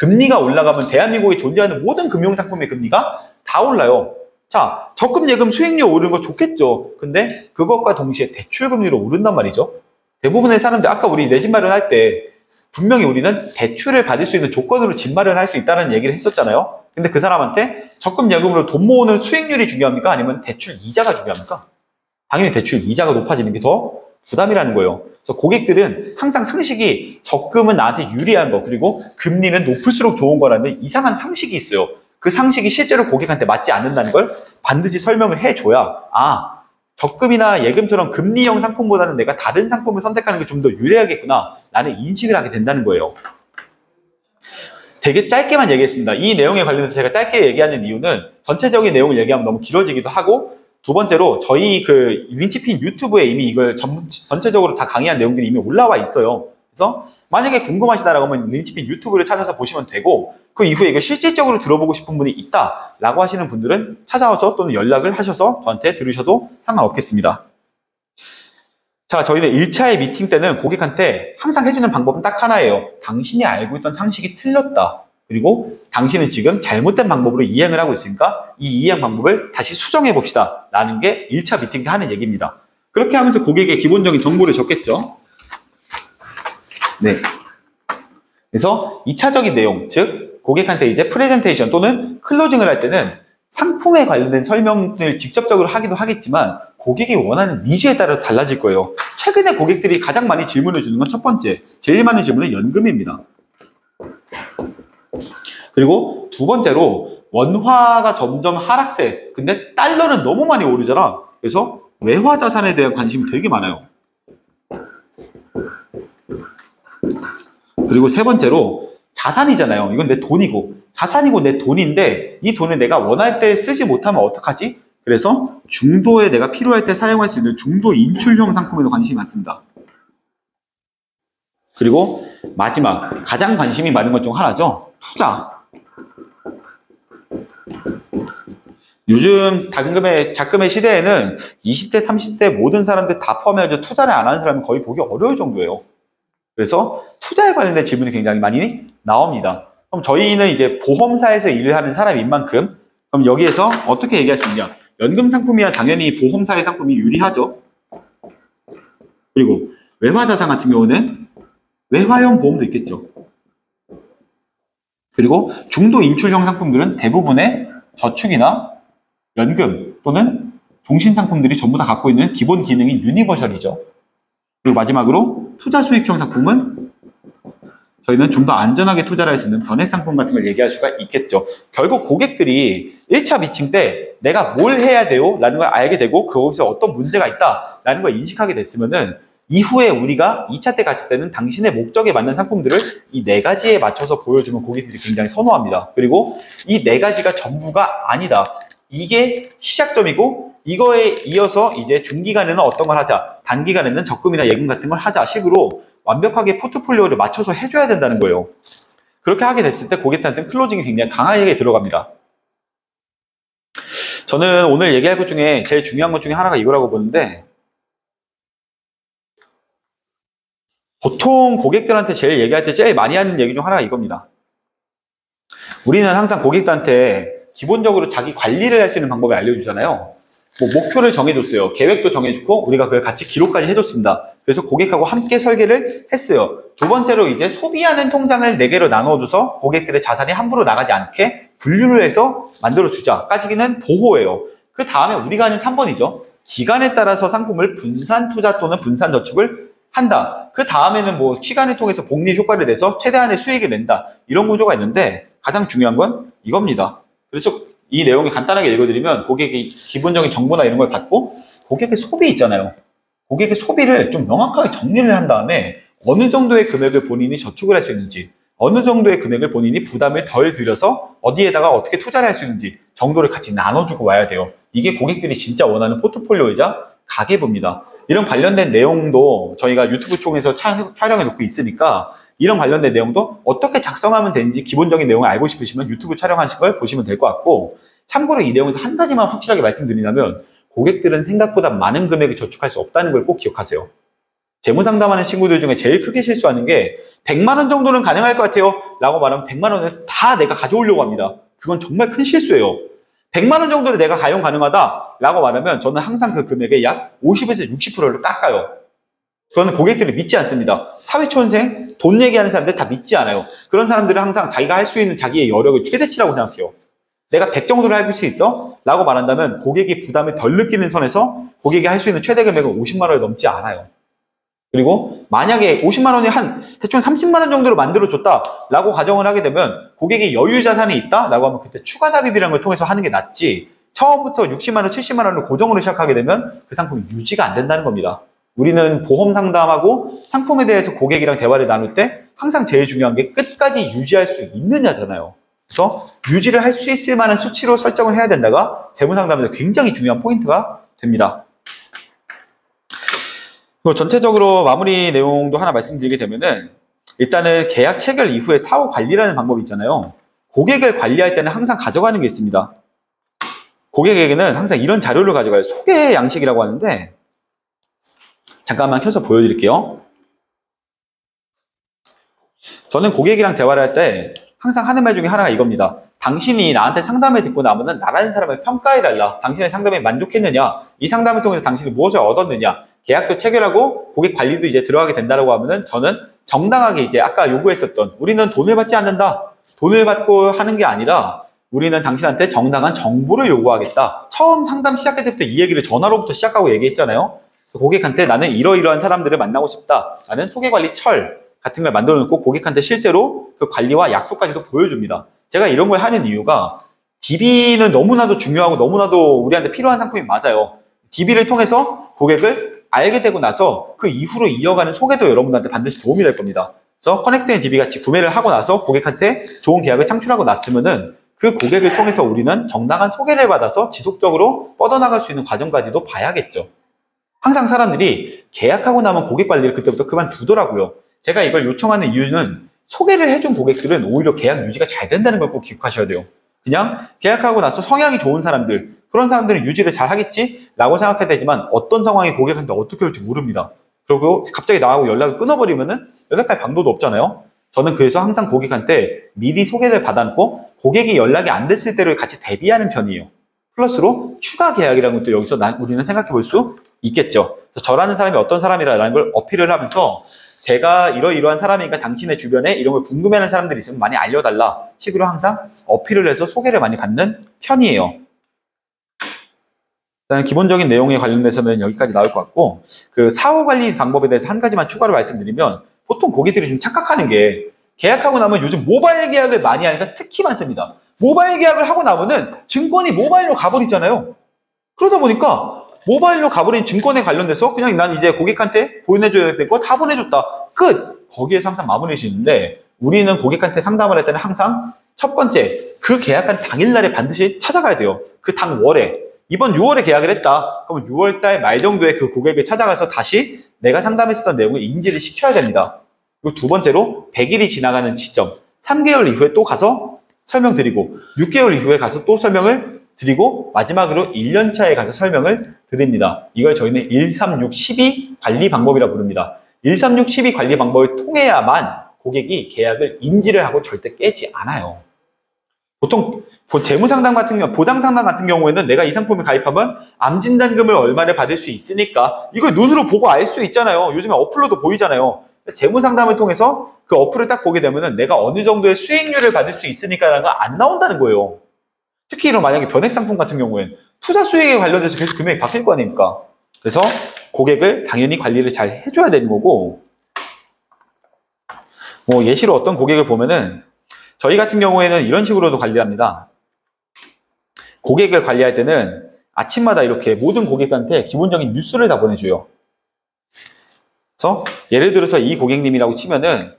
금리가 올라가면 대한민국에 존재하는 모든 금융상품의 금리가 다 올라요. 자, 적금 예금 수익률 오르는 거 좋겠죠. 근데 그것과 동시에 대출금리로 오른단 말이죠. 대부분의 사람들, 아까 우리 내 집 마련할 때 분명히 우리는 대출을 받을 수 있는 조건으로 집 마련할 수 있다는 얘기를 했었잖아요. 근데 그 사람한테 적금 예금으로 돈 모으는 수익률이 중요합니까? 아니면 대출 이자가 중요합니까? 당연히 대출 이자가 높아지는 게 더 부담이라는 거예요. 그래서 고객들은 항상 상식이 적금은 나한테 유리한 거, 그리고 금리는 높을수록 좋은 거라는 이상한 상식이 있어요. 그 상식이 실제로 고객한테 맞지 않는다는 걸 반드시 설명을 해줘야, 아, 적금이나 예금처럼 금리형 상품보다는 내가 다른 상품을 선택하는 게 좀 더 유리하겠구나 라는 인식을 하게 된다는 거예요. 되게 짧게만 얘기했습니다. 이 내용에 관련해서 제가 짧게 얘기하는 이유는 전체적인 내용을 얘기하면 너무 길어지기도 하고, 두 번째로 저희 그 린치핀 유튜브에 이미 이걸 전체적으로 다 강의한 내용들이 이미 올라와 있어요. 그래서 만약에 궁금하시다라고 하면 린치핀 유튜브를 찾아서 보시면 되고, 그 이후에 이걸 실질적으로 들어보고 싶은 분이 있다라고 하시는 분들은 찾아와서 또는 연락을 하셔서 저한테 들으셔도 상관없겠습니다. 자, 저희는 1차의 미팅 때는 고객한테 항상 해주는 방법은 딱 하나예요. 당신이 알고 있던 상식이 틀렸다. 그리고 당신은 지금 잘못된 방법으로 이행을 하고 있으니까 이 이행 방법을 다시 수정해 봅시다 라는 게 1차 미팅 때 하는 얘기입니다. 그렇게 하면서 고객의 기본적인 정보를 적겠죠. 네. 그래서 2차적인 내용, 즉 고객한테 이제 프레젠테이션 또는 클로징을 할 때는 상품에 관련된 설명을 직접적으로 하기도 하겠지만 고객이 원하는 니즈에 따라 달라질 거예요. 최근에 고객들이 가장 많이 질문을 주는 건 첫 번째, 제일 많은 질문은 연금입니다. 그리고 두 번째로 원화가 점점 하락세, 근데 달러는 너무 많이 오르잖아. 그래서 외화 자산에 대한 관심이 되게 많아요. 그리고 세 번째로 자산이잖아요. 이건 내 돈이고, 자산이고 내 돈인데 이 돈을 내가 원할 때 쓰지 못하면 어떡하지? 그래서 중도에 내가 필요할 때 사용할 수 있는 중도 인출형 상품에도 관심이 많습니다. 그리고 마지막, 가장 관심이 많은 것 중 하나죠. 투자. 요즘 작금의 시대에는 20대, 30대 모든 사람들 다 포함해서 투자를 안 하는 사람은 거의 보기 어려울 정도예요. 그래서 투자에 관련된 질문이 굉장히 많이 나옵니다. 그럼 저희는 이제 보험사에서 일을 하는 사람인 만큼, 그럼 여기에서 어떻게 얘기할 수 있냐? 연금 상품이야 당연히 보험사의 상품이 유리하죠. 그리고 외화자산 같은 경우는 외화형 보험도 있겠죠. 그리고 중도 인출형 상품들은 대부분의 저축이나 연금 또는 종신 상품들이 전부 다 갖고 있는 기본 기능인 유니버셜이죠. 그리고 마지막으로 투자 수익형 상품은 저희는 좀 더 안전하게 투자를 할 수 있는 변액 상품 같은 걸 얘기할 수가 있겠죠. 결국 고객들이 1차 미팅 때 내가 뭘 해야 돼요? 라는 걸 알게 되고 거기서 어떤 문제가 있다 라는 걸 인식하게 됐으면은 이후에 우리가 2차 때 갔을 때는 당신의 목적에 맞는 상품들을 이 4가지에 맞춰서 보여주면 고객들이 굉장히 선호합니다. 그리고 이 4가지가 전부가 아니다. 이게 시작점이고 이거에 이어서 이제 중기간에는 어떤 걸 하자, 단기간에는 적금이나 예금 같은 걸 하자 식으로 완벽하게 포트폴리오를 맞춰서 해줘야 된다는 거예요. 그렇게 하게 됐을 때 고객한테는 클로징이 굉장히 강하게 들어갑니다. 저는 오늘 얘기할 것 중에 제일 중요한 것 중에 하나가 이거라고 보는데, 보통 고객들한테 제일 얘기할 때 제일 많이 하는 얘기 중 하나가 이겁니다. 우리는 항상 고객들한테 기본적으로 자기 관리를 할 수 있는 방법을 알려주잖아요. 뭐 목표를 정해줬어요. 계획도 정해주고 우리가 그걸 같이 기록까지 해줬습니다. 그래서 고객하고 함께 설계를 했어요. 두 번째로 이제 소비하는 통장을 4개로 나눠줘서 고객들의 자산이 함부로 나가지 않게 분류를 해서 만들어주자까지는 보호예요. 그 다음에 우리가 하는 3번이죠. 기간에 따라서 상품을 분산 투자 또는 분산 저축을 한다. 그 다음에는 뭐 시간을 통해서 복리 효과를 내서 최대한의 수익을 낸다. 이런 구조가 있는데 가장 중요한 건 이겁니다. 그래서 이 내용을 간단하게 읽어드리면 고객이 기본적인 정보나 이런 걸 받고 고객의 소비 있잖아요. 고객의 소비를 좀 명확하게 정리를 한 다음에 어느 정도의 금액을 본인이 저축을 할 수 있는지, 어느 정도의 금액을 본인이 부담을 덜 들여서 어디에다가 어떻게 투자를 할 수 있는지 정도를 같이 나눠주고 와야 돼요. 이게 고객들이 진짜 원하는 포트폴리오이자 가계부입니다. 이런 관련된 내용도 저희가 유튜브 통해서 촬영해 놓고 있으니까 이런 관련된 내용도 어떻게 작성하면 되는지 기본적인 내용을 알고 싶으시면 유튜브 촬영하신 걸 보시면 될 것 같고, 참고로 이 내용에서 한 가지만 확실하게 말씀드리자면 고객들은 생각보다 많은 금액을 저축할 수 없다는 걸 꼭 기억하세요. 재무상담하는 친구들 중에 제일 크게 실수하는 게 100만 원 정도는 가능할 것 같아요 라고 말하면 100만 원을 다 내가 가져오려고 합니다. 그건 정말 큰 실수예요. 100만 원 정도를 내가 가용 가능하다 라고 말하면 저는 항상 그 금액의 약 50에서 60%를 깎아요. 저는 고객들을 믿지 않습니다. 사회초년생, 돈 얘기하는 사람들 다 믿지 않아요. 그런 사람들은 항상 자기가 할 수 있는 자기의 여력을 최대치라고 생각해요. 내가 100 정도를 할 수 있어? 라고 말한다면 고객이 부담을 덜 느끼는 선에서 고객이 할 수 있는 최대 금액은 50만 원이 넘지 않아요. 그리고 만약에 50만 원이 대충 30만 원 정도로 만들어줬다 라고 가정을 하게 되면 고객이 여유 자산이 있다 라고 하면 그때 추가 납입이라는 걸 통해서 하는 게 낫지, 처음부터 60만 원, 70만 원을 고정으로 시작하게 되면 그 상품이 유지가 안 된다는 겁니다. 우리는 보험 상담하고 상품에 대해서 고객이랑 대화를 나눌 때 항상 제일 중요한 게 끝까지 유지할 수 있느냐잖아요. 그래서 유지를 할 수 있을 만한 수치로 설정을 해야 된다가 재무상담에서 굉장히 중요한 포인트가 됩니다. 전체적으로 마무리 내용도 하나 말씀드리게 되면은, 일단은 계약 체결 이후에 사후 관리라는 방법이 있잖아요. 고객을 관리할 때는 항상 가져가는 게 있습니다. 고객에게는 항상 이런 자료를 가져가요. 소개 양식이라고 하는데, 잠깐만 켜서 보여드릴게요. 저는 고객이랑 대화를 할 때 항상 하는 말 중에 하나가 이겁니다. 당신이 나한테 상담을 듣고 나면은 나라는 사람을 평가해달라. 당신의 상담에 만족했느냐? 이 상담을 통해서 당신이 무엇을 얻었느냐? 계약도 체결하고 고객 관리도 이제 들어가게 된다라고 하면은 저는 정당하게 이제 아까 요구했었던, 우리는 돈을 받지 않는다. 돈을 받고 하는 게 아니라 우리는 당신한테 정당한 정보를 요구하겠다. 처음 상담 시작할 때부터 이 얘기를 전화로부터 시작하고 얘기했잖아요. 고객한테 나는 이러이러한 사람들을 만나고 싶다. 나는 소개관리 철 같은 걸 만들어 놓고 고객한테 실제로 그 관리와 약속까지도 보여줍니다. 제가 이런 걸 하는 이유가 DB는 너무나도 중요하고 너무나도 우리한테 필요한 상품이 맞아요. DB를 통해서 고객을 알게 되고 나서 그 이후로 이어가는 소개도 여러분들한테 반드시 도움이 될 겁니다. 그래서 커넥트앤 DB 같이 구매를 하고 나서 고객한테 좋은 계약을 창출하고 났으면은 그 고객을 통해서 우리는 정당한 소개를 받아서 지속적으로 뻗어나갈 수 있는 과정까지도 봐야겠죠. 항상 사람들이 계약하고 나면 고객 관리를 그때부터 그만두더라고요. 제가 이걸 요청하는 이유는 소개를 해준 고객들은 오히려 계약 유지가 잘 된다는 걸 꼭 기억하셔야 돼요. 그냥 계약하고 나서 성향이 좋은 사람들, 그런 사람들은 유지를 잘 하겠지? 라고 생각해야 되지만 어떤 상황이 고객한테 어떻게 올지 모릅니다. 그리고 갑자기 나하고 연락을 끊어버리면은 연락할 방법도 없잖아요. 저는 그래서 항상 고객한테 미리 소개를 받아놓고 고객이 연락이 안 됐을 때를 같이 대비하는 편이에요. 플러스로 추가 계약이라는 것도 여기서 우리는 생각해 볼 수 있겠죠. 그래서 저라는 사람이 어떤 사람이라는 걸 어필을 하면서 제가 이러이러한 사람이니까 당신의 주변에 이런 걸 궁금해하는 사람들이 있으면 많이 알려달라 식으로 항상 어필을 해서 소개를 많이 받는 편이에요. 일단 기본적인 내용에 관련돼서는 여기까지 나올 것 같고, 그 사후 관리 방법에 대해서 한 가지만 추가로 말씀드리면, 보통 고객들이 좀 착각하는 게 계약하고 나면 요즘 모바일 계약을 많이 하니까 특히 많습니다. 모바일 계약을 하고 나면은 증권이 모바일로 가버리잖아요. 그러다 보니까 모바일로 가버린 증권에 관련돼서 그냥 난 이제 고객한테 보내줘야 될 거 다 보내줬다. 끝! 거기에서 항상 마무리를 짓는데, 우리는 고객한테 상담을 할 때는 항상 첫 번째, 그 계약한 당일날에 반드시 찾아가야 돼요. 그 당월에. 이번 6월에 계약을 했다. 그럼 6월달 말 정도에 그 고객을 찾아가서 다시 내가 상담했었던 내용을 인지를 시켜야 됩니다. 그리고 두 번째로 100일이 지나가는 시점, 3개월 이후에 또 가서 설명드리고 6개월 이후에 가서 또 설명을 드리고 마지막으로 1년차에 가서 설명을 드립니다. 이걸 저희는 136, 12 관리 방법이라고 부릅니다. 136, 12 관리 방법을 통해야만 고객이 계약을 인지를 하고 절대 깨지 않아요. 보통 재무상담 같은 경우, 보장상담 같은 경우에는 내가 이 상품을 가입하면 암진단금을 얼마를 받을 수 있으니까 이걸 눈으로 보고 알 수 있잖아요. 요즘에 어플로도 보이잖아요. 재무상담을 통해서 그 어플을 딱 보게 되면은 내가 어느 정도의 수익률을 받을 수 있으니까라는 거 안 나온다는 거예요. 특히 이런 만약에 변액상품 같은 경우엔 투자 수익에 관련돼서 계속 금액이 바뀔 거 아닙니까? 그래서 고객을 당연히 관리를 잘 해줘야 되는 거고, 뭐 예시로 어떤 고객을 보면은 저희 같은 경우에는 이런 식으로도 관리를 합니다. 고객을 관리할 때는 아침마다 이렇게 모든 고객한테 기본적인 뉴스를 다 보내줘요. 그래서 예를 들어서 이 고객님이라고 치면은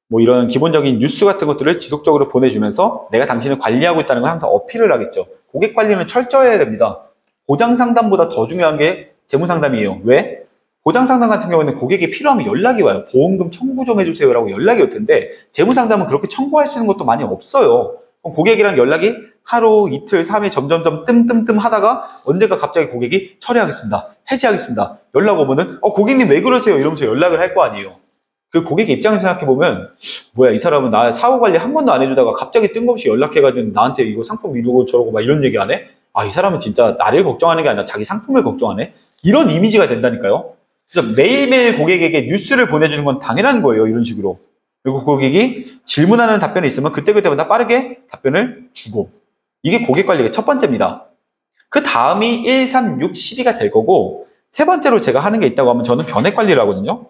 뭐 이런 기본적인 뉴스 같은 것들을 지속적으로 보내주면서 내가 당신을 관리하고 있다는 걸 항상 어필을 하겠죠. 고객 관리는 철저해야 됩니다. 보장 상담보다 더 중요한 게 재무 상담이에요. 왜? 보장 상담 같은 경우에는 고객이 필요하면 연락이 와요. 보험금 청구 좀 해주세요라고 연락이 올 텐데 재무 상담은 그렇게 청구할 수 있는 것도 많이 없어요. 그럼 고객이랑 연락이 하루, 이틀, 3일 점점점 뜸뜸뜸 하다가 언젠가 갑자기 고객이 처리하겠습니다. 해지하겠습니다. 연락 오면은 고객님 왜 그러세요? 이러면서 연락을 할 거 아니에요. 그 고객의 입장에서 생각해보면, 뭐야, 이 사람은 나 사후 관리 한 번도 안 해주다가 갑자기 뜬금없이 연락해가지고 나한테 이거 상품 이러고 저러고 막 이런 얘기 안 해? 아, 이 사람은 진짜 나를 걱정하는 게 아니라 자기 상품을 걱정하네? 이런 이미지가 된다니까요. 그래서 매일매일 고객에게 뉴스를 보내주는 건 당연한 거예요, 이런 식으로. 그리고 고객이 질문하는 답변이 있으면 그때그때마다 빠르게 답변을 주고. 이게 고객 관리의 첫 번째입니다. 그 다음이 1, 3, 6, 12가 될 거고, 세 번째로 제가 하는 게 있다고 하면 저는 변액 관리를 하거든요.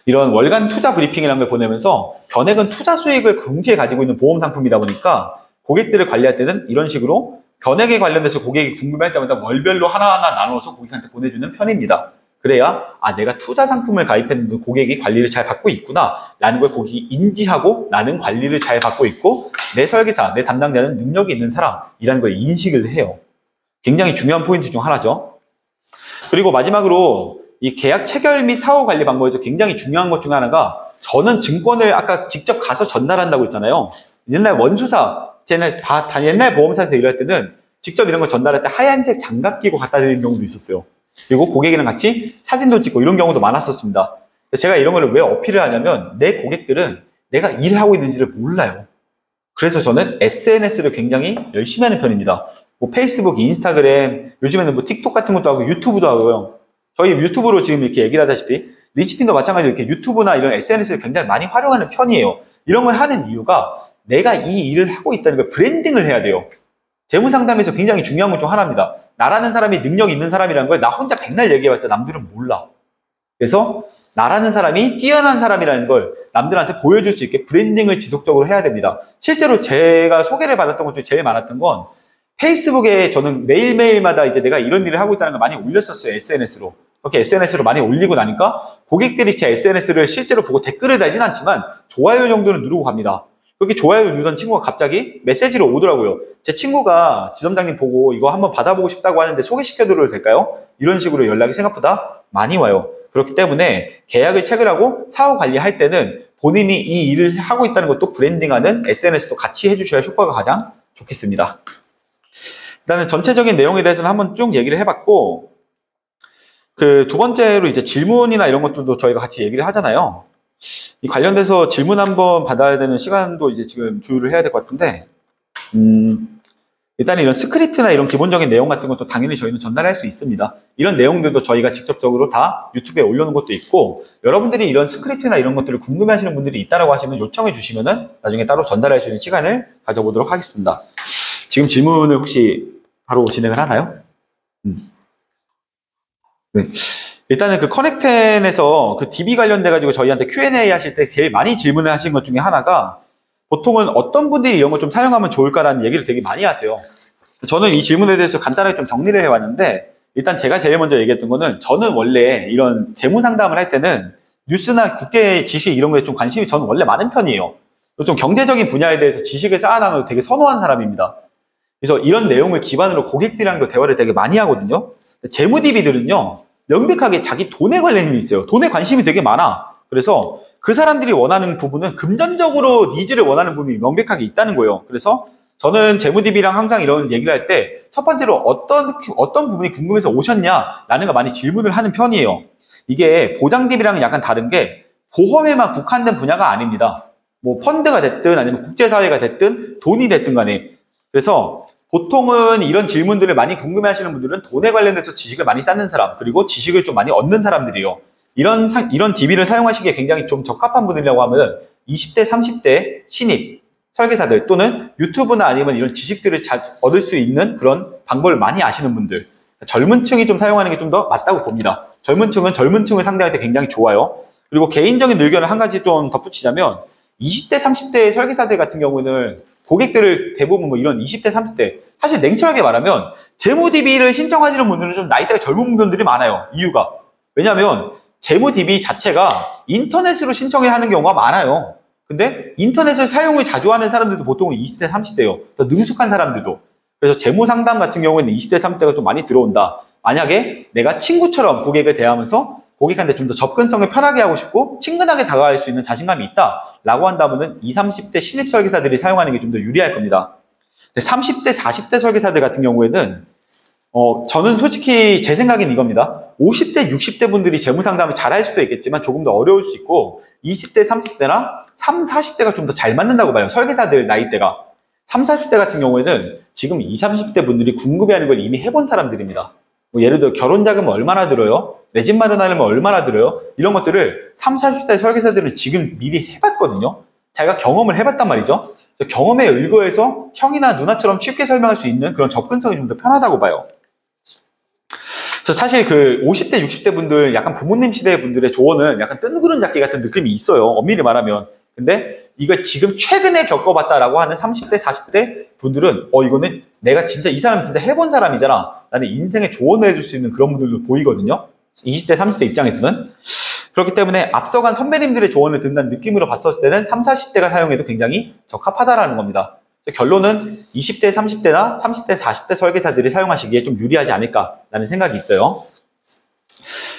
이런 월간 투자 브리핑이라는 걸 보내면서 변액은 투자 수익을 동시에 가지고 있는 보험 상품이다 보니까 고객들을 관리할 때는 이런 식으로 변액에 관련돼서 고객이 궁금할 때마다 월별로 하나하나 나눠서 고객한테 보내주는 편입니다. 그래야 내가 투자 상품을 가입했는데 고객이 관리를 잘 받고 있구나 라는 걸 고객이 인지하고 나는 관리를 잘 받고 있고 내 설계사, 내 담당자는 능력이 있는 사람이라는 걸 인식을 해요. 굉장히 중요한 포인트 중 하나죠. 그리고 마지막으로 이 계약 체결 및 사후 관리 방법에서 굉장히 중요한 것 중 하나가 저는 증권을 아까 직접 가서 전달한다고 했잖아요. 옛날 원수사, 옛날 보험사에서 일할 때는 직접 이런 거 전달할 때 하얀색 장갑 끼고 갖다 드리는 경우도 있었어요. 그리고 고객이랑 같이 사진도 찍고 이런 경우도 많았었습니다. 제가 이런 걸 왜 어필을 하냐면 내 고객들은 내가 일을 하고 있는지를 몰라요. 그래서 저는 SNS를 굉장히 열심히 하는 편입니다. 뭐 페이스북, 인스타그램, 요즘에는 뭐 틱톡 같은 것도 하고 유튜브도 하고요. 저희 유튜브로 지금 이렇게 얘기를 하다시피 리치핀도 마찬가지로 이렇게 유튜브나 이런 SNS를 굉장히 많이 활용하는 편이에요. 이런 걸 하는 이유가 내가 이 일을 하고 있다는 걸 브랜딩을 해야 돼요. 재무상담에서 굉장히 중요한 것 중 하나입니다. 나라는 사람이 능력 있는 사람이라는 걸 나 혼자 백날 얘기해봤자 남들은 몰라. 그래서 나라는 사람이 뛰어난 사람이라는 걸 남들한테 보여줄 수 있게 브랜딩을 지속적으로 해야 됩니다. 실제로 제가 소개를 받았던 것 중에 제일 많았던 건 페이스북에 저는 매일매일마다 이제 내가 이런 일을 하고 있다는 걸 많이 올렸었어요. SNS로. 그렇게 SNS로 많이 올리고 나니까 고객들이 제 SNS를 실제로 보고 댓글을 달진 않지만 좋아요 정도는 누르고 갑니다. 그렇게 좋아요 누르던 친구가 갑자기 메시지로 오더라고요. 제 친구가 지점장님 보고 이거 한번 받아보고 싶다고 하는데 소개시켜드려도 될까요? 이런 식으로 연락이 생각보다 많이 와요. 그렇기 때문에 계약을 체결하고 사후 관리할 때는 본인이 이 일을 하고 있다는 것도 브랜딩하는 SNS도 같이 해주셔야 효과가 가장 좋겠습니다. 일단은 전체적인 내용에 대해서는 한번 쭉 얘기를 해봤고, 그 두 번째로 이제 질문이나 이런 것들도 저희가 같이 얘기를 하잖아요. 이 관련돼서 질문 한번 받아야 되는 시간도 이제 지금 조율을 해야 될 것 같은데, 일단 이런 스크립트나 이런 기본적인 내용 같은 것도 당연히 저희는 전달할 수 있습니다. 이런 내용들도 저희가 직접적으로 다 유튜브에 올려놓은 것도 있고, 여러분들이 이런 스크립트나 이런 것들을 궁금해 하시는 분들이 있다고 하시면 요청해 주시면은 나중에 따로 전달할 수 있는 시간을 가져보도록 하겠습니다. 지금 질문을 혹시 바로 진행을 하나요? 네. 일단은 그 커넥텐에서 그 DB 관련돼가지고 저희한테 Q&A 하실 때 제일 많이 질문을 하신 것 중에 하나가 보통은 어떤 분들이 이런 걸 좀 사용하면 좋을까라는 얘기를 되게 많이 하세요. 저는 이 질문에 대해서 간단하게 좀 정리를 해왔는데 일단 제가 제일 먼저 얘기했던 거는 저는 원래 이런 재무 상담을 할 때는 뉴스나 국제 지식 이런 거에 좀 관심이 저는 원래 많은 편이에요. 좀 경제적인 분야에 대해서 지식을 쌓아나가는 걸 되게 선호하는 사람입니다. 그래서 이런 내용을 기반으로 고객들이랑도 대화를 되게 많이 하거든요. 재무 DB들은요, 명백하게 자기 돈에 관련 힘이 있어요. 돈에 관심이 되게 많아. 그래서 그 사람들이 원하는 부분은 금전적으로 니즈를 원하는 부분이 명백하게 있다는 거예요. 그래서 저는 재무 DB랑 항상 이런 얘기를 할 때 첫 번째로 어떤 부분이 궁금해서 오셨냐라는 거 많이 질문을 하는 편이에요. 이게 보장 DB랑은 약간 다른 게 보험에만 국한된 분야가 아닙니다. 뭐 펀드가 됐든 아니면 국제사회가 됐든 돈이 됐든 간에. 그래서 보통은 이런 질문들을 많이 궁금해 하시는 분들은 돈에 관련해서 지식을 많이 쌓는 사람, 그리고 지식을 좀 많이 얻는 사람들이에요. 이런 DB를 사용하시기에 굉장히 좀 적합한 분들이라고 하면 20대, 30대 신입, 설계사들 또는 유튜브나 아니면 이런 지식들을 잘 얻을 수 있는 그런 방법을 많이 아시는 분들, 젊은 층이 좀 사용하는 게 좀 더 맞다고 봅니다. 젊은 층은 젊은 층을 상대할 때 굉장히 좋아요. 그리고 개인적인 의견을 한 가지 좀 덧붙이자면 20대, 30대 설계사들 같은 경우는 고객들을 대부분 뭐 이런 20대, 30대 사실 냉철하게 말하면 재무 DB를 신청하시는 분들은 좀 나이대가 젊은 분들이 많아요. 이유가 왜냐하면 재무 DB 자체가 인터넷으로 신청해야 하는 경우가 많아요. 근데 인터넷을 사용을 자주 하는 사람들도 보통은 20대, 30대예요. 더 능숙한 사람들도. 그래서 재무 상담 같은 경우에는 20대, 30대가 좀 많이 들어온다. 만약에 내가 친구처럼 고객을 대하면서 고객한테 좀 더 접근성을 편하게 하고 싶고 친근하게 다가갈 수 있는 자신감이 있다 라고 한다면은 20, 30대 신입 설계사들이 사용하는 게 좀 더 유리할 겁니다. 30대, 40대 설계사들 같은 경우에는 저는 솔직히 제 생각엔 이겁니다. 50대, 60대 분들이 재무 상담을 잘할 수도 있겠지만 조금 더 어려울 수 있고 20대, 30대나 30, 40대가 좀 더 잘 맞는다고 봐요. 설계사들 나이대가. 30, 40대 같은 경우에는 지금 20, 30대 분들이 궁금해하는 걸 이미 해본 사람들입니다. 뭐 예를 들어 결혼 자금은 얼마나 들어요? 내 집 마련하려면 얼마나 들어요? 이런 것들을 30, 40대 설계사들은 지금 미리 해봤거든요. 자기가 경험을 해봤단 말이죠. 경험에 의거해서 형이나 누나처럼 쉽게 설명할 수 있는 그런 접근성이 좀 더 편하다고 봐요. 그래서 사실 그 50대, 60대 분들, 약간 부모님 시대 분들의 조언은 약간 뜬구름 잡기 같은 느낌이 있어요. 엄밀히 말하면. 근데 이거 지금 최근에 겪어봤다라고 하는 30대, 40대 분들은 이거는 내가 진짜 이 사람 진짜 해본 사람이잖아. 나는 인생에 조언을 해줄 수 있는 그런 분들도 보이거든요. 20대, 30대 입장에서는. 그렇기 때문에 앞서간 선배님들의 조언을 듣는 느낌으로 봤었을 때는 30, 40대가 사용해도 굉장히 적합하다라는 겁니다. 결론은 20대, 30대나 30대, 40대 설계사들이 사용하시기에 좀 유리하지 않을까라는 생각이 있어요.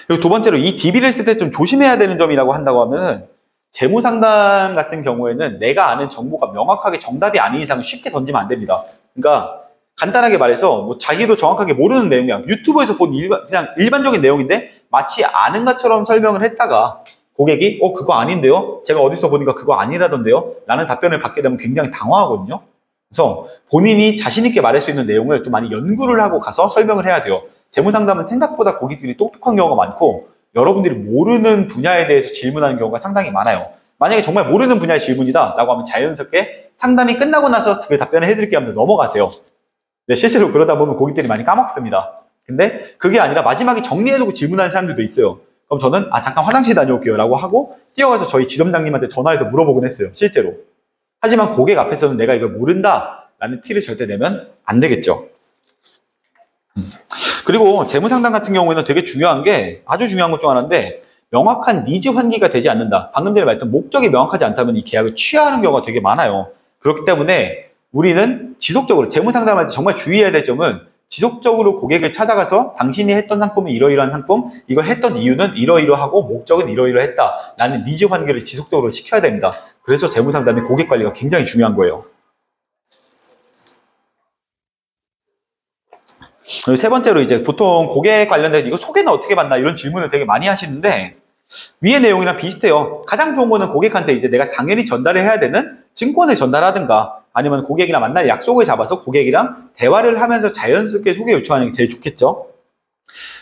그리고 두 번째로 이 DB를 쓸 때 좀 조심해야 되는 점이라고 한다고 하면 재무상담 같은 경우에는 내가 아는 정보가 명확하게 정답이 아닌 이상 쉽게 던지면 안 됩니다. 그러니까 간단하게 말해서 뭐 자기도 정확하게 모르는 내용이야. 유튜브에서 본 그냥 일반적인 내용인데 마치 아는 것처럼 설명을 했다가 고객이 그거 아닌데요? 제가 어디서 보니까 그거 아니라던데요? 라는 답변을 받게 되면 굉장히 당황하거든요. 그래서 본인이 자신 있게 말할 수 있는 내용을 좀 많이 연구를 하고 가서 설명을 해야 돼요. 재무상담은 생각보다 고객들이 똑똑한 경우가 많고 여러분들이 모르는 분야에 대해서 질문하는 경우가 상당히 많아요. 만약에 정말 모르는 분야의 질문이다 라고 하면 자연스럽게 상담이 끝나고 나서 그 답변을 해드릴게요 하면서 넘어가세요. 네, 실제로 그러다 보면 고객들이 많이 까먹습니다. 근데 그게 아니라 마지막에 정리해놓고 질문하는 사람들도 있어요. 그럼 저는 잠깐 화장실 다녀올게요 라고 하고 뛰어가서 저희 지점장님한테 전화해서 물어보곤 했어요. 실제로. 하지만 고객 앞에서는 내가 이걸 모른다 라는 티를 절대 내면 안 되겠죠. 그리고 재무상담 같은 경우에는 되게 중요한 게 아주 중요한 것 중 하나인데 명확한 니즈 환기가 되지 않는다. 방금 전에 말했던 목적이 명확하지 않다면 이 계약을 취하하는 경우가 되게 많아요. 그렇기 때문에 우리는 지속적으로 재무상담할 때 정말 주의해야 될 점은 지속적으로 고객을 찾아가서 당신이 했던 상품은 이러이러한 상품, 이걸 했던 이유는 이러이러하고 목적은 이러이러했다 라는 니즈 환기를 지속적으로 시켜야 됩니다. 그래서 재무상담의 고객 관리가 굉장히 중요한 거예요. 그리고 세 번째로 이제 보통 고객 관련된 이거 소개는 어떻게 받나 이런 질문을 되게 많이 하시는데 위의 내용이랑 비슷해요. 가장 좋은 거는 고객한테 이제 내가 당연히 전달을 해야 되는 증권을 전달하든가 아니면 고객이랑 만날 약속을 잡아서 고객이랑 대화를 하면서 자연스럽게 소개 요청하는 게 제일 좋겠죠.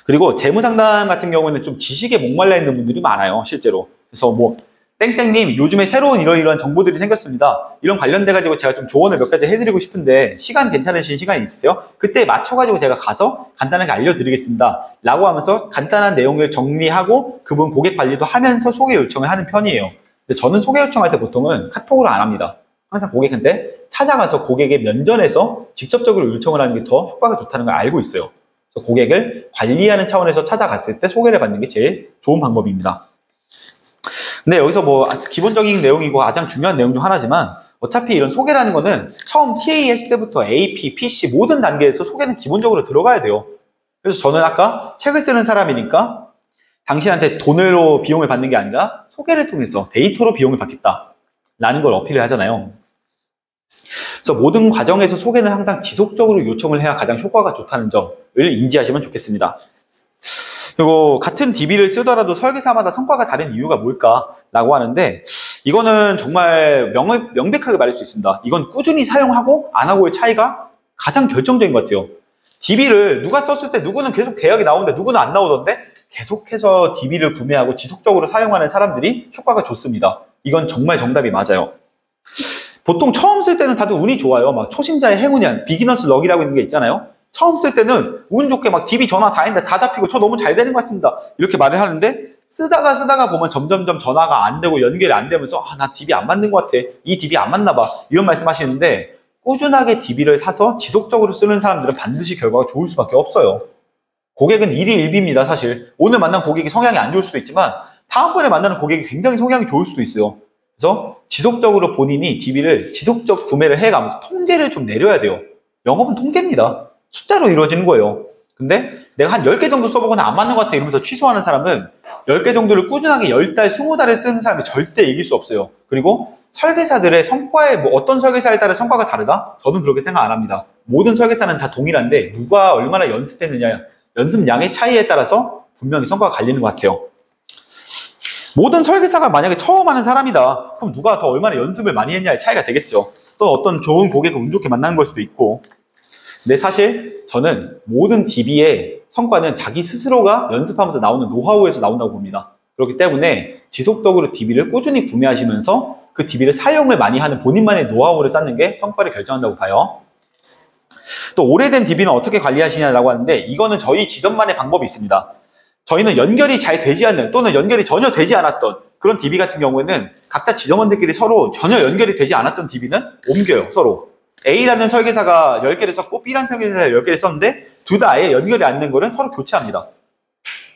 그리고 재무상담 같은 경우는 좀 지식에 목말라 있는 분들이 많아요. 실제로. 그래서 뭐 땡땡님 요즘에 새로운 이러이러한 정보들이 생겼습니다. 이런 관련돼가지고 제가 좀 조언을 몇 가지 해드리고 싶은데 시간 괜찮으신 시간이 있으세요? 그때 맞춰가지고 제가 가서 간단하게 알려드리겠습니다. 라고 하면서 간단한 내용을 정리하고 그분 고객 관리도 하면서 소개 요청을 하는 편이에요. 근데 저는 소개 요청할 때 보통은 카톡으로 안 합니다. 항상 고객한테 찾아가서 고객의 면전에서 직접적으로 요청을 하는 게 더 효과가 좋다는 걸 알고 있어요. 그래서 고객을 관리하는 차원에서 찾아갔을 때 소개를 받는 게 제일 좋은 방법입니다. 근데 여기서 뭐 기본적인 내용이고 가장 중요한 내용 중 하나지만 어차피 이런 소개라는 거는 처음 TA 했을 때부터 AP, PC 모든 단계에서 소개는 기본적으로 들어가야 돼요. 그래서 저는 아까 책을 쓰는 사람이니까 당신한테 돈으로 비용을 받는 게 아니라 소개를 통해서 데이터로 비용을 받겠다 라는 걸 어필을 하잖아요. 그래서 모든 과정에서 소개는 항상 지속적으로 요청을 해야 가장 효과가 좋다는 점을 인지하시면 좋겠습니다. 그리고 같은 DB를 쓰더라도 설계사마다 성과가 다른 이유가 뭘까라고 하는데 이거는 정말 명백하게 말할 수 있습니다. 이건 꾸준히 사용하고 안 하고의 차이가 가장 결정적인 것 같아요. DB를 누가 썼을 때 누구는 계속 계약이 나오는데 누구는 안 나오던데 계속해서 DB를 구매하고 지속적으로 사용하는 사람들이 효과가 좋습니다. 이건 정말 정답이 맞아요. 보통 처음 쓸 때는 다들 운이 좋아요. 막 초심자의 행운이 비기너스 럭이라고 있는 게 있잖아요. 처음 쓸 때는 운 좋게 막 DB 전화 다 했는데 다 잡히고 저 너무 잘 되는 것 같습니다. 이렇게 말을 하는데 쓰다가 보면 점점점 전화가 안 되고 연결이 안 되면서 나 DB 안 맞는 것 같아. 이 DB 안 맞나 봐. 이런 말씀 하시는데 꾸준하게 DB를 사서 지속적으로 쓰는 사람들은 반드시 결과가 좋을 수밖에 없어요. 고객은 일희일비입니다. 사실 오늘 만난 고객이 성향이 안 좋을 수도 있지만 다음번에 만나는 고객이 굉장히 성향이 좋을 수도 있어요. 그래서 지속적으로 본인이 DB를 지속적 구매를 해가면서 통계를 좀 내려야 돼요. 영업은 통계입니다. 숫자로 이루어지는 거예요. 근데 내가 한 10개 정도 써보거나 안 맞는 것 같아 이러면서 취소하는 사람은 10개 정도를 꾸준하게 10달, 20달을 쓰는 사람이 절대 이길 수 없어요. 그리고 설계사들의 성과에 어떤 설계사에 따라 성과가 다르다? 저는 그렇게 생각 안 합니다. 모든 설계사는 다 동일한데 누가 얼마나 연습했느냐, 연습량의 차이에 따라서 분명히 성과가 갈리는 것 같아요. 모든 설계사가 만약에 처음 하는 사람이다. 그럼 누가 더 얼마나 연습을 많이 했냐의 차이가 되겠죠. 또 어떤 좋은 고객을 운 좋게 만나는 걸 수도 있고. 근데 사실 저는 모든 DB의 성과는 자기 스스로가 연습하면서 나오는 노하우에서 나온다고 봅니다. 그렇기 때문에 지속적으로 DB를 꾸준히 구매하시면서 그 DB를 사용을 많이 하는 본인만의 노하우를 쌓는 게 성과를 결정한다고 봐요. 또 오래된 DB는 어떻게 관리하시냐라고 하는데 이거는 저희 지점만의 방법이 있습니다. 저희는 연결이 잘 되지 않는 또는 연결이 전혀 되지 않았던 그런 DB 같은 경우에는 각자 지점원들끼리 서로 전혀 연결이 되지 않았던 DB는 옮겨요. 서로. A라는 설계사가 10개를 썼고 B라는 설계사가 10개를 썼는데 둘 다 아예 연결이 안 된 거는 서로 교체합니다.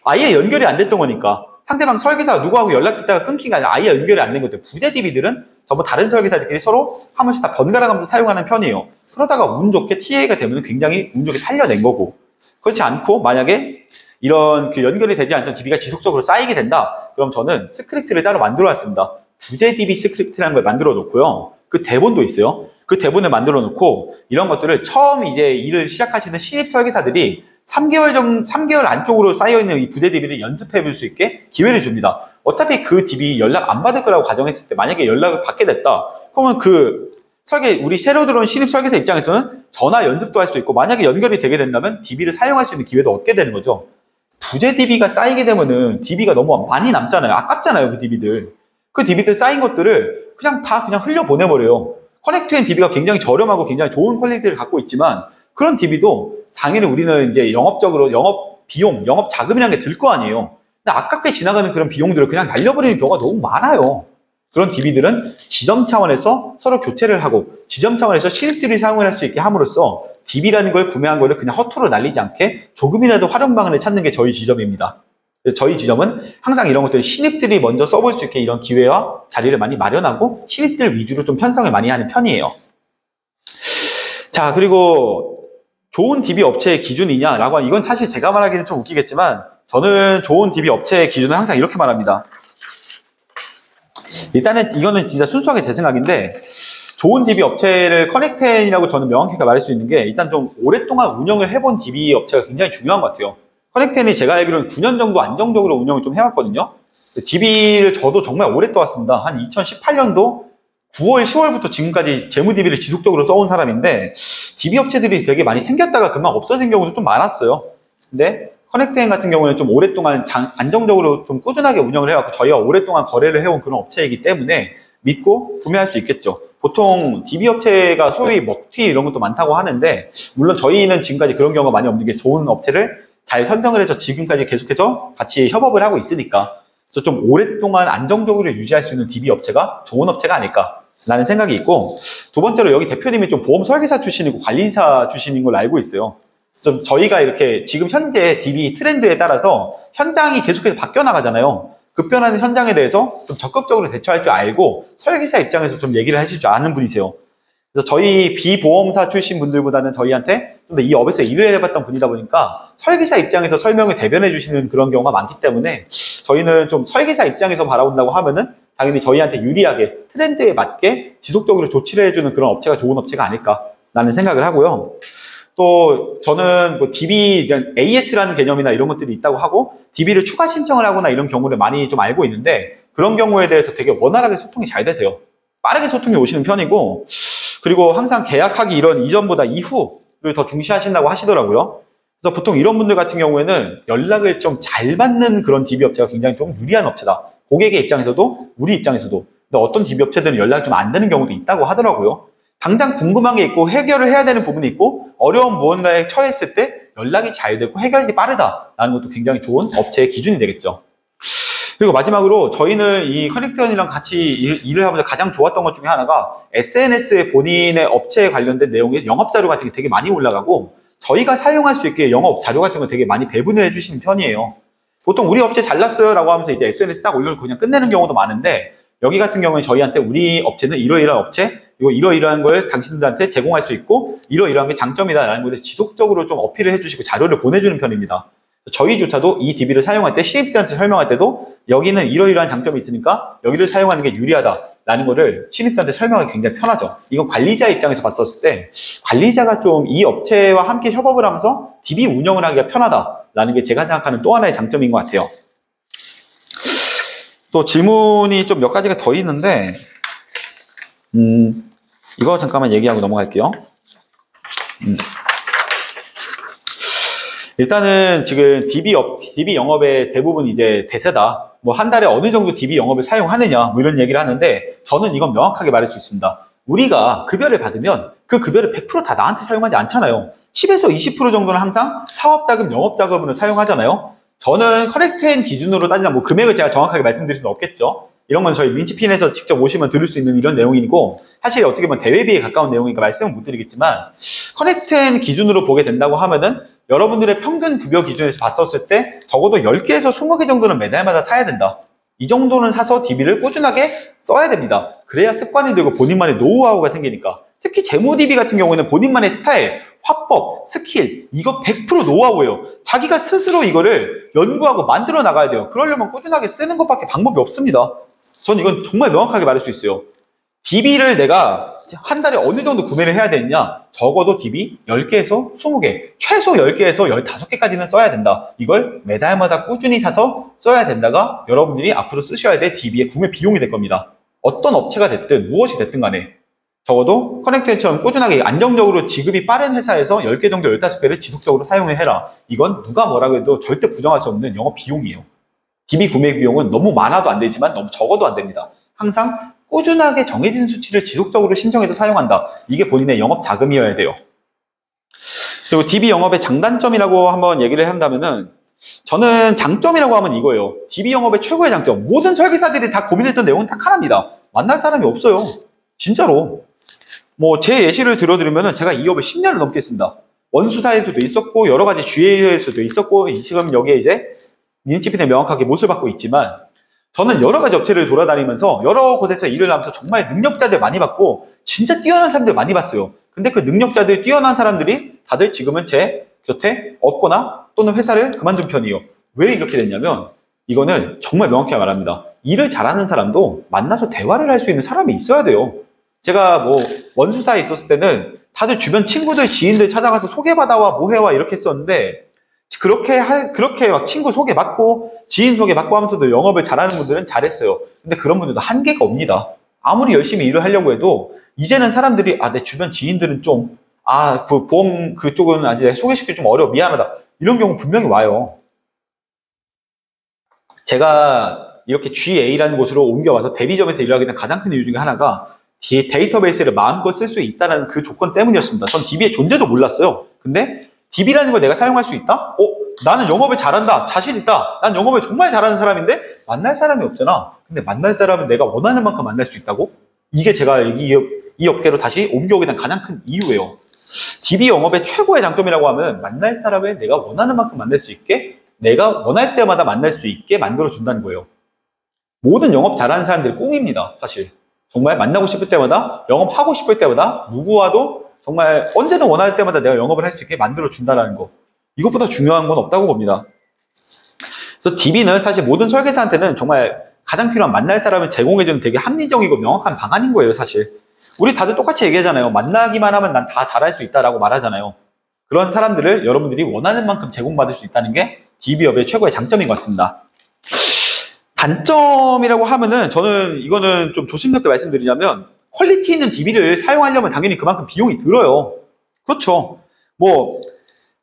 아예 연결이 안 됐던 거니까 상대방 설계사가 누구하고 연락했다가 끊긴 게 아니라 아예 연결이 안 된 것들. 부재 DB들은 전부 다른 설계사들끼리 서로 한 번씩 다 번갈아 가면서 사용하는 편이에요. 그러다가 운 좋게 TA가 되면 굉장히 운 좋게 살려낸 거고, 그렇지 않고 만약에 이런 그 연결이 되지 않던 DB가 지속적으로 쌓이게 된다. 그럼 저는 스크립트를 따로 만들어 놨습니다. 부재 DB 스크립트라는 걸 만들어 놓고요. 그 대본도 있어요. 그 대본을 만들어 놓고 이런 것들을 처음 이제 일을 시작하시는 신입 설계사들이 3개월 안쪽으로 쌓여있는 이 부재 DB를 연습해 볼 수 있게 기회를 줍니다. 어차피 그 DB 연락 안 받을 거라고 가정했을 때 만약에 연락을 받게 됐다. 그러면 우리 새로 들어온 신입 설계사 입장에서는 전화 연습도 할 수 있고 만약에 연결이 되게 된다면 DB를 사용할 수 있는 기회도 얻게 되는 거죠. 부재 DB가 쌓이게 되면은 DB가 너무 많이 남잖아요. 아깝잖아요, 그 DB들. 그 DB들 쌓인 것들을 그냥 흘려 보내버려요. 커넥트앤 DB가 굉장히 저렴하고 굉장히 좋은 퀄리티를 갖고 있지만 그런 DB도 당연히 우리는 이제 영업적으로 영업 비용, 영업 자금이라는 게 들 거 아니에요. 근데 아깝게 지나가는 그런 비용들을 그냥 날려버리는 경우가 너무 많아요. 그런 DB들은 지점 차원에서 서로 교체를 하고 지점 차원에서 신입들이 사용을 할 수 있게 함으로써 DB라는 걸 구매한 거를 그냥 허투루 날리지 않게 조금이라도 활용 방안을 찾는 게 저희 지점입니다. 저희 지점은 항상 이런 것들을 신입들이 먼저 써볼 수 있게 이런 기회와 자리를 많이 마련하고 신입들 위주로 좀 편성을 많이 하는 편이에요. 자, 그리고 좋은 DB 업체의 기준이냐라고 하면 이건 사실 제가 말하기는 좀 웃기겠지만 저는 좋은 DB 업체의 기준은 항상 이렇게 말합니다. 일단은 이거는 진짜 순수하게 제 생각인데 좋은 DB 업체를 커넥텐이라고 저는 명확하게 말할 수 있는 게 일단 좀 오랫동안 운영을 해본 DB 업체가 굉장히 중요한 것 같아요. 커넥텐이 제가 알기로는 9년 정도 안정적으로 운영을 좀 해왔거든요. DB를 저도 정말 오래 떠왔습니다. 한 2018년도 9월, 10월부터 지금까지 재무 DB를 지속적으로 써온 사람인데 DB 업체들이 되게 많이 생겼다가 금방 없어진 경우도 좀 많았어요. 근데 커넥텐 같은 경우는 좀 오랫동안 안정적으로 좀 꾸준하게 운영을 해왔고 저희가 오랫동안 거래를 해온 그런 업체이기 때문에 믿고 구매할 수 있겠죠. 보통 DB 업체가 소위 먹튀 이런 것도 많다고 하는데 물론 저희는 지금까지 그런 경우가 많이 없는 게 좋은 업체를 잘 선정을 해서 지금까지 계속해서 같이 협업을 하고 있으니까 그래서 좀 오랫동안 안정적으로 유지할 수 있는 DB 업체가 좋은 업체가 아닐까라는 생각이 있고 두 번째로 여기 대표님이 좀 보험 설계사 출신이고 관리사 출신인 걸로 알고 있어요. 좀 저희가 이렇게 지금 현재 DB 트렌드에 따라서 현장이 계속해서 바뀌어 나가잖아요. 급변하는 현장에 대해서 좀 적극적으로 대처할 줄 알고 설계사 입장에서 좀 얘기를 하실 줄 아는 분이세요. 그래서 저희 비보험사 출신 분들보다는 저희한테 좀 더 이 업에서 일을 해봤던 분이다 보니까 설계사 입장에서 설명을 대변해 주시는 그런 경우가 많기 때문에 저희는 좀 설계사 입장에서 바라본다고 하면은 당연히 저희한테 유리하게 트렌드에 맞게 지속적으로 조치를 해주는 그런 업체가 좋은 업체가 아닐까라는 생각을 하고요. 또 저는 뭐 DB, AS라는 개념이나 이런 것들이 있다고 하고 DB를 추가 신청을 하거나 이런 경우를 많이 좀 알고 있는데 그런 경우에 대해서 되게 원활하게 소통이 잘 되세요. 빠르게 소통이 오시는 편이고 그리고 항상 계약하기 이전보다 이후를 더 중시하신다고 하시더라고요. 그래서 보통 이런 분들 같은 경우에는 연락을 좀 잘 받는 그런 DB 업체가 굉장히 좀 유리한 업체다. 고객의 입장에서도 우리 입장에서도. 근데 어떤 DB 업체들은 연락이 좀 안 되는 경우도 있다고 하더라고요. 당장 궁금한 게 있고 해결을 해야 되는 부분이 있고 어려운 무언가에 처했을 때 연락이 잘 되고 해결이 빠르다라는 것도 굉장히 좋은 업체의 기준이 되겠죠. 그리고 마지막으로 저희는 이 커넥트원이랑 같이 일을 하면서 가장 좋았던 것 중에 하나가 SNS에 본인의 업체에 관련된 내용의 영업자료 같은 게 되게 많이 올라가고 저희가 사용할 수 있게 영업 자료 같은 거 되게 많이 배분을 해주시는 편이에요. 보통 우리 업체 잘났어요 라고 하면서 이제 SNS 딱 올려놓고 그냥 끝내는 경우도 많은데 여기 같은 경우는 저희한테 우리 업체는 이러이러한 업체 이거 이러이러한 걸 당신들한테 제공할 수 있고 이러이러한 게 장점이다 라는 것을 지속적으로 좀 어필을 해주시고 자료를 보내주는 편입니다. 저희조차도 이 DB를 사용할 때 신입들한테 설명할 때도 여기는 이러이러한 장점이 있으니까 여기를 사용하는 게 유리하다라는 거를 신입들한테 설명하기 굉장히 편하죠. 이건 관리자 입장에서 봤었을 때 관리자가 좀 이 업체와 함께 협업을 하면서 DB 운영을 하기가 편하다라는 게 제가 생각하는 또 하나의 장점인 것 같아요. 또 질문이 좀 몇 가지가 더 있는데 이거 잠깐만 얘기하고 넘어갈게요. 일단은 지금 DB 영업의 대부분 이제 대세다. 뭐 한 달에 어느 정도 DB 영업을 사용하느냐 뭐 이런 얘기를 하는데 저는 이건 명확하게 말할 수 있습니다. 우리가 급여를 받으면 그 급여를 100% 다 나한테 사용하지 않잖아요. 10에서 20% 정도는 항상 사업자금, 영업자금으로 사용하잖아요. 저는 커넥트앤 기준으로 따지면 뭐 금액을 제가 정확하게 말씀드릴 수는 없겠죠. 이런 건 저희 린치핀에서 직접 오시면 들을 수 있는 이런 내용이고 사실 어떻게 보면 대회비에 가까운 내용이니까 말씀은 못 드리겠지만 커넥트앤 기준으로 보게 된다고 하면은 여러분들의 평균 급여 기준에서 봤었을 때 적어도 10개에서 20개 정도는 매달마다 사야 된다. 이 정도는 사서 DB를 꾸준하게 써야 됩니다. 그래야 습관이 되고 본인만의 노하우가 생기니까. 특히 재무 DB 같은 경우에는 본인만의 스타일, 화법, 스킬 이거 100% 노하우예요. 자기가 스스로 이거를 연구하고 만들어 나가야 돼요. 그러려면 꾸준하게 쓰는 것밖에 방법이 없습니다. 전 이건 정말 명확하게 말할 수 있어요. DB를 내가 한 달에 어느 정도 구매를 해야 되느냐? 적어도 DB 10개에서 20개, 최소 10개에서 15개까지는 써야 된다. 이걸 매달마다 꾸준히 사서 써야 된다가 여러분들이 앞으로 쓰셔야 될 DB의 구매 비용이 될 겁니다. 어떤 업체가 됐든 무엇이 됐든 간에 적어도 커넥트처럼 꾸준하게 안정적으로 지급이 빠른 회사에서 10개 정도 15개를 지속적으로 사용을 해라. 이건 누가 뭐라고 해도 절대 부정할 수 없는 영업 비용이에요. DB 구매 비용은 너무 많아도 안 되지만 너무 적어도 안 됩니다. 항상 꾸준하게 정해진 수치를 지속적으로 신청해서 사용한다. 이게 본인의 영업 자금이어야 돼요. 그리고 DB 영업의 장단점이라고 한번 얘기를 한다면은 저는 장점이라고 하면 이거예요. DB 영업의 최고의 장점. 모든 설계사들이 다 고민했던 내용은 딱 하나입니다. 만날 사람이 없어요. 진짜로. 뭐 제 예시를 들어드리면은 제가 이 업을 10년을 넘게 했습니다. 원수사에서도 있었고 여러 가지 GA에서도 있었고 지금 여기에 이제 린치핀에 명확하게 못을 받고 있지만 저는 여러 가지 업체를 돌아다니면서 여러 곳에서 일을 하면서 정말 능력자들 많이 봤고 진짜 뛰어난 사람들 많이 봤어요. 근데 그 능력자들 뛰어난 사람들이 다들 지금은 제 곁에 없거나 또는 회사를 그만둔 편이에요. 왜 이렇게 됐냐면 이거는 정말 명확히 말합니다. 일을 잘하는 사람도 만나서 대화를 할 수 있는 사람이 있어야 돼요. 제가 뭐 원수사에 있었을 때는 다들 주변 친구들, 지인들 찾아가서 소개받아와 뭐해와 이렇게 했었는데 그렇게 막 친구 소개받고 지인 소개받고 하면서도 영업을 잘하는 분들은 잘했어요. 근데 그런 분들도 한계가 옵니다. 아무리 열심히 일을 하려고 해도 이제는 사람들이 내 주변 지인들은 좀 그 보험 그쪽은 아직 소개시키기 좀 어려워 미안하다 이런 경우 분명히 와요. 제가 이렇게 GA라는 곳으로 옮겨와서 대리점에서 일하게 된 가장 큰 이유 중에 하나가 데이터베이스를 마음껏 쓸 수 있다는 그 조건 때문이었습니다. 전 DB의 존재도 몰랐어요. 근데 DB라는 걸 내가 사용할 수 있다? 나는 영업을 잘한다. 자신 있다. 난 영업을 정말 잘하는 사람인데 만날 사람이 없잖아. 근데 만날 사람은 내가 원하는 만큼 만날 수 있다고? 이게 제가 이 업계로 다시 옮겨오게 된 가장 큰 이유예요. DB 영업의 최고의 장점이라고 하면 만날 사람을 내가 원하는 만큼 만날 수 있게 내가 원할 때마다 만날 수 있게 만들어준다는 거예요. 모든 영업 잘하는 사람들의 꿈입니다. 사실. 정말 만나고 싶을 때마다 영업하고 싶을 때마다 누구와도 정말 언제든 원할 때마다 내가 영업을 할 수 있게 만들어준다는 거. 이것보다 중요한 건 없다고 봅니다. 그래서 DB는 사실 모든 설계사한테는 정말 가장 필요한 만날 사람을 제공해주는 되게 합리적이고 명확한 방안인 거예요, 사실. 우리 다들 똑같이 얘기하잖아요. 만나기만 하면 난 다 잘할 수 있다라고 말하잖아요. 그런 사람들을 여러분들이 원하는 만큼 제공받을 수 있다는 게 DB업의 최고의 장점인 것 같습니다. 단점이라고 하면은 저는 이거는 좀 조심스럽게 말씀드리자면 퀄리티 있는 DB를 사용하려면 당연히 그만큼 비용이 들어요. 그렇죠. 뭐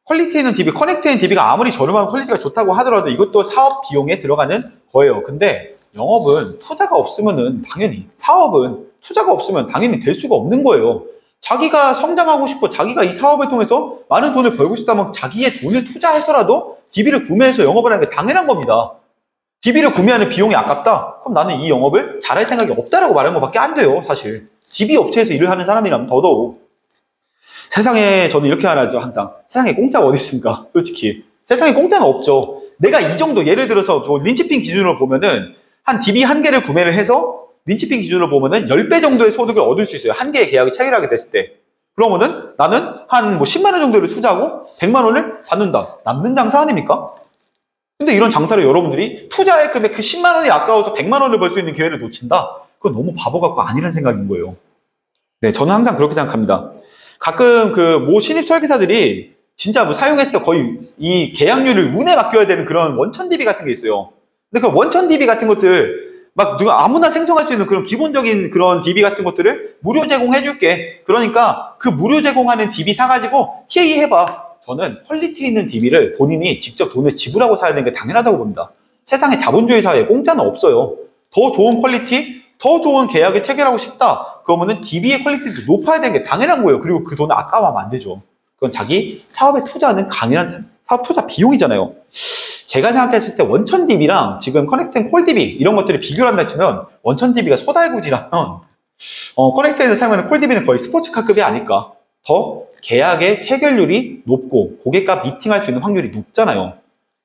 퀄리티 있는 DB, 커넥트인 DB가 아무리 저렴하고 퀄리티가 좋다고 하더라도 이것도 사업 비용에 들어가는 거예요. 근데 영업은 투자가 없으면은 당연히 사업은 투자가 없으면 당연히 될 수가 없는 거예요. 자기가 성장하고 싶고 자기가 이 사업을 통해서 많은 돈을 벌고 싶다면 자기의 돈을 투자해서라도 DB를 구매해서 영업을 하는 게 당연한 겁니다. DB를 구매하는 비용이 아깝다? 그럼 나는 이 영업을 잘할 생각이 없다라고 말하는 것밖에 안 돼요, 사실. DB 업체에서 일을 하는 사람이라면 더더욱. 세상에 저는 이렇게 말하죠, 항상. 세상에 공짜가 어디 있습니까? 솔직히. 세상에 공짜는 없죠. 내가 이 정도, 예를 들어서 뭐 린치핀 기준으로 보면은 한 DB 한 개를 구매를 해서 린치핀 기준으로 보면은 10배 정도의 소득을 얻을 수 있어요. 한 개의 계약이 체결하게 됐을 때. 그러면은 나는 한 뭐 10만 원 정도를 투자하고 100만 원을 받는다. 남는 장사 아닙니까? 근데 이런 장사를 여러분들이 투자의 금액 그 10만 원이 아까워서 100만 원을 벌 수 있는 기회를 놓친다? 그건 너무 바보 같고 아니라는 생각인 거예요. 네, 저는 항상 그렇게 생각합니다. 가끔 그 모 신입 설계사들이 진짜 뭐 사용했을 때 거의 이 계약률을 운에 맡겨야 되는 그런 원천 DB 같은 게 있어요. 근데 그 원천 DB 같은 것들 막 누가 아무나 생성할 수 있는 그런 기본적인 그런 DB 같은 것들을 무료 제공해 줄게. 그러니까 그 무료 제공하는 DB 사가지고 TA 해봐. 저는 퀄리티 있는 DB를 본인이 직접 돈을 지불하고 사야 되는 게 당연하다고 봅니다. 세상에 자본주의 사회에 공짜는 없어요. 더 좋은 퀄리티, 더 좋은 계약을 체결하고 싶다. 그러면은 DB의 퀄리티도 높아야 되는 게 당연한 거예요. 그리고 그 돈을 아까워하면 안 되죠. 그건 자기 사업에 투자하는 강인한 사업 투자 비용이잖아요. 제가 생각했을 때 원천 DB랑 지금 커넥트앤 콜 DB 이런 것들을 비교를 한다 치면 원천 DB가 소달구지라면 커넥트에서 사용하는 콜 DB는 거의 스포츠카급이 아닐까. 더 계약의 체결률이 높고 고객과 미팅할 수 있는 확률이 높잖아요.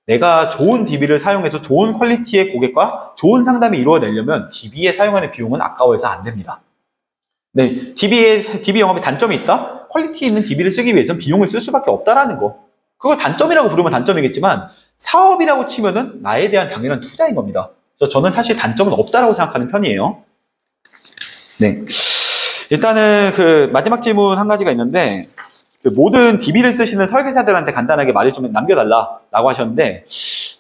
내가 좋은 DB를 사용해서 좋은 퀄리티의 고객과 좋은 상담이 이루어내려면 DB에 사용하는 비용은 아까워서 안 됩니다. 네, DB 영업에 단점이 있다? 퀄리티 있는 DB를 쓰기 위해서는 비용을 쓸 수밖에 없다라는 거. 그걸 단점이라고 부르면 단점이겠지만 사업이라고 치면은 나에 대한 당연한 투자인 겁니다. 그래서 저는 사실 단점은 없다라고 생각하는 편이에요. 네. 일단은 그 마지막 질문 한 가지가 있는데 그 모든 DB를 쓰시는 설계사들한테 간단하게 말을 좀 남겨달라고 하셨는데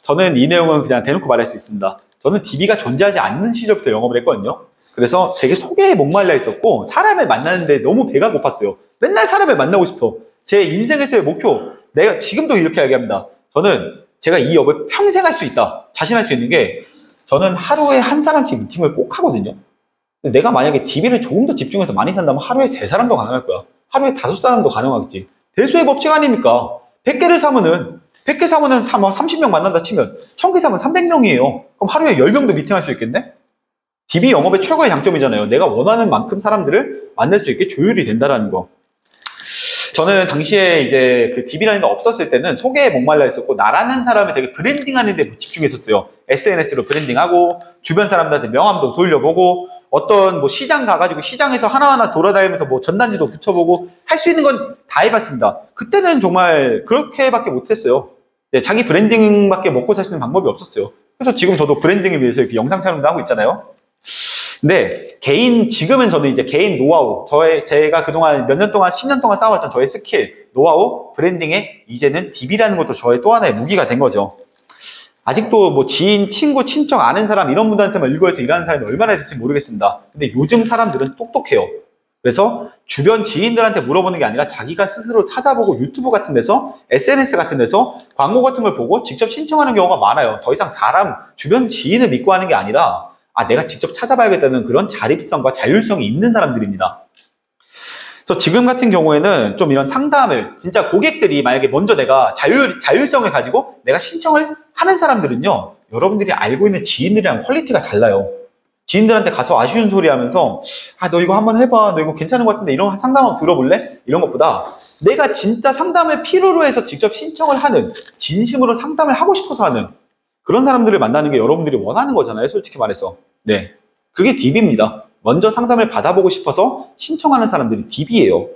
저는 이 내용은 그냥 대놓고 말할 수 있습니다. 저는 DB가 존재하지 않는 시절부터 영업을 했거든요. 그래서 되게 소개에 목말라 있었고 사람을 만나는데 너무 배가 고팠어요. 맨날 사람을 만나고 싶어. 제 인생에서의 목표, 내가 지금도 이렇게 이야기합니다. 저는 제가 이 업을 평생 할 수 있다. 자신할 수 있는 게 저는 하루에 한 사람씩 미팅을 꼭 하거든요. 근데 내가 만약에 DB를 조금 더 집중해서 많이 산다면 하루에 3사람도 가능할 거야. 하루에 5사람도 가능하겠지. 대수의 법칙 아닙니까? 100개를 사면은 100개 사면은 30명 만난다 치면 1000개 사면 300명이에요. 그럼 하루에 10명도 미팅할 수 있겠네? DB 영업의 최고의 장점이잖아요. 내가 원하는 만큼 사람들을 만날 수 있게 조율이 된다라는 거. 저는 당시에 이제 그 DB라는 게 없었을 때는 소개에 목말라 있었고 나라는 사람을 되게 브랜딩하는 데 집중했었어요. SNS로 브랜딩하고 주변 사람들한테 명함도 돌려보고 어떤 뭐 시장 가가지고 시장에서 하나하나 돌아다니면서 뭐 전단지도 붙여보고 할 수 있는 건 다 해봤습니다. 그때는 정말 그렇게밖에 못했어요. 네, 자기 브랜딩밖에 먹고 살 수 있는 방법이 없었어요. 그래서 지금 저도 브랜딩을 위해서 이렇게 영상 촬영도 하고 있잖아요. 근데 지금은 저는 이제 개인 노하우, 제가 그동안 몇 년 동안, 10년 동안 쌓아왔던 저의 스킬, 노하우, 브랜딩에 이제는 DB라는 것도 저의 또 하나의 무기가 된 거죠. 아직도 뭐 지인, 친구, 친척, 아는 사람 이런 분들한테만 일거에서 일하는 사람이 얼마나 될지 모르겠습니다. 근데 요즘 사람들은 똑똑해요. 그래서 주변 지인들한테 물어보는 게 아니라 자기가 스스로 찾아보고 유튜브 같은 데서 SNS 같은 데서 광고 같은 걸 보고 직접 신청하는 경우가 많아요. 더 이상 주변 지인을 믿고 하는 게 아니라 내가 직접 찾아봐야겠다는 그런 자립성과 자율성이 있는 사람들입니다. 그래서 지금 같은 경우에는 좀 이런 상담을 진짜 고객들이 만약에 먼저 내가 자율성을 가지고 내가 신청을 하는 사람들은요, 여러분들이 알고 있는 지인들이랑 퀄리티가 달라요. 지인들한테 가서 아쉬운 소리 하면서 너 이거 한번 해봐, 너 이거 괜찮은 것 같은데 이런 상담 한번 들어볼래? 이런 것보다 내가 진짜 상담을 필요로 해서 직접 신청을 하는, 진심으로 상담을 하고 싶어서 하는 그런 사람들을 만나는 게 여러분들이 원하는 거잖아요, 솔직히 말해서. 네, 그게 DB입니다. 먼저 상담을 받아보고 싶어서 신청하는 사람들이 DB예요.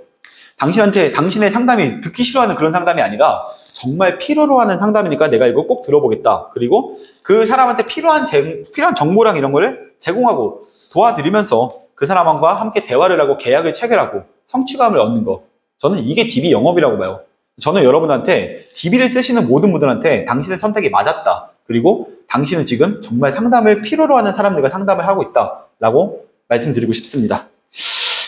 당신의 상담이 듣기 싫어하는 그런 상담이 아니라 정말 필요로 하는 상담이니까 내가 이거 꼭 들어보겠다. 그리고 그 사람한테 필요한 정보랑 이런 거를 제공하고 도와드리면서 그 사람과 함께 대화를 하고 계약을 체결하고 성취감을 얻는 거. 저는 이게 DB 영업이라고 봐요. 저는 여러분한테 DB를 쓰시는 모든 분들한테 당신의 선택이 맞았다. 그리고 당신은 지금 정말 상담을 필요로 하는 사람들과 상담을 하고 있다라고 말씀드리고 싶습니다.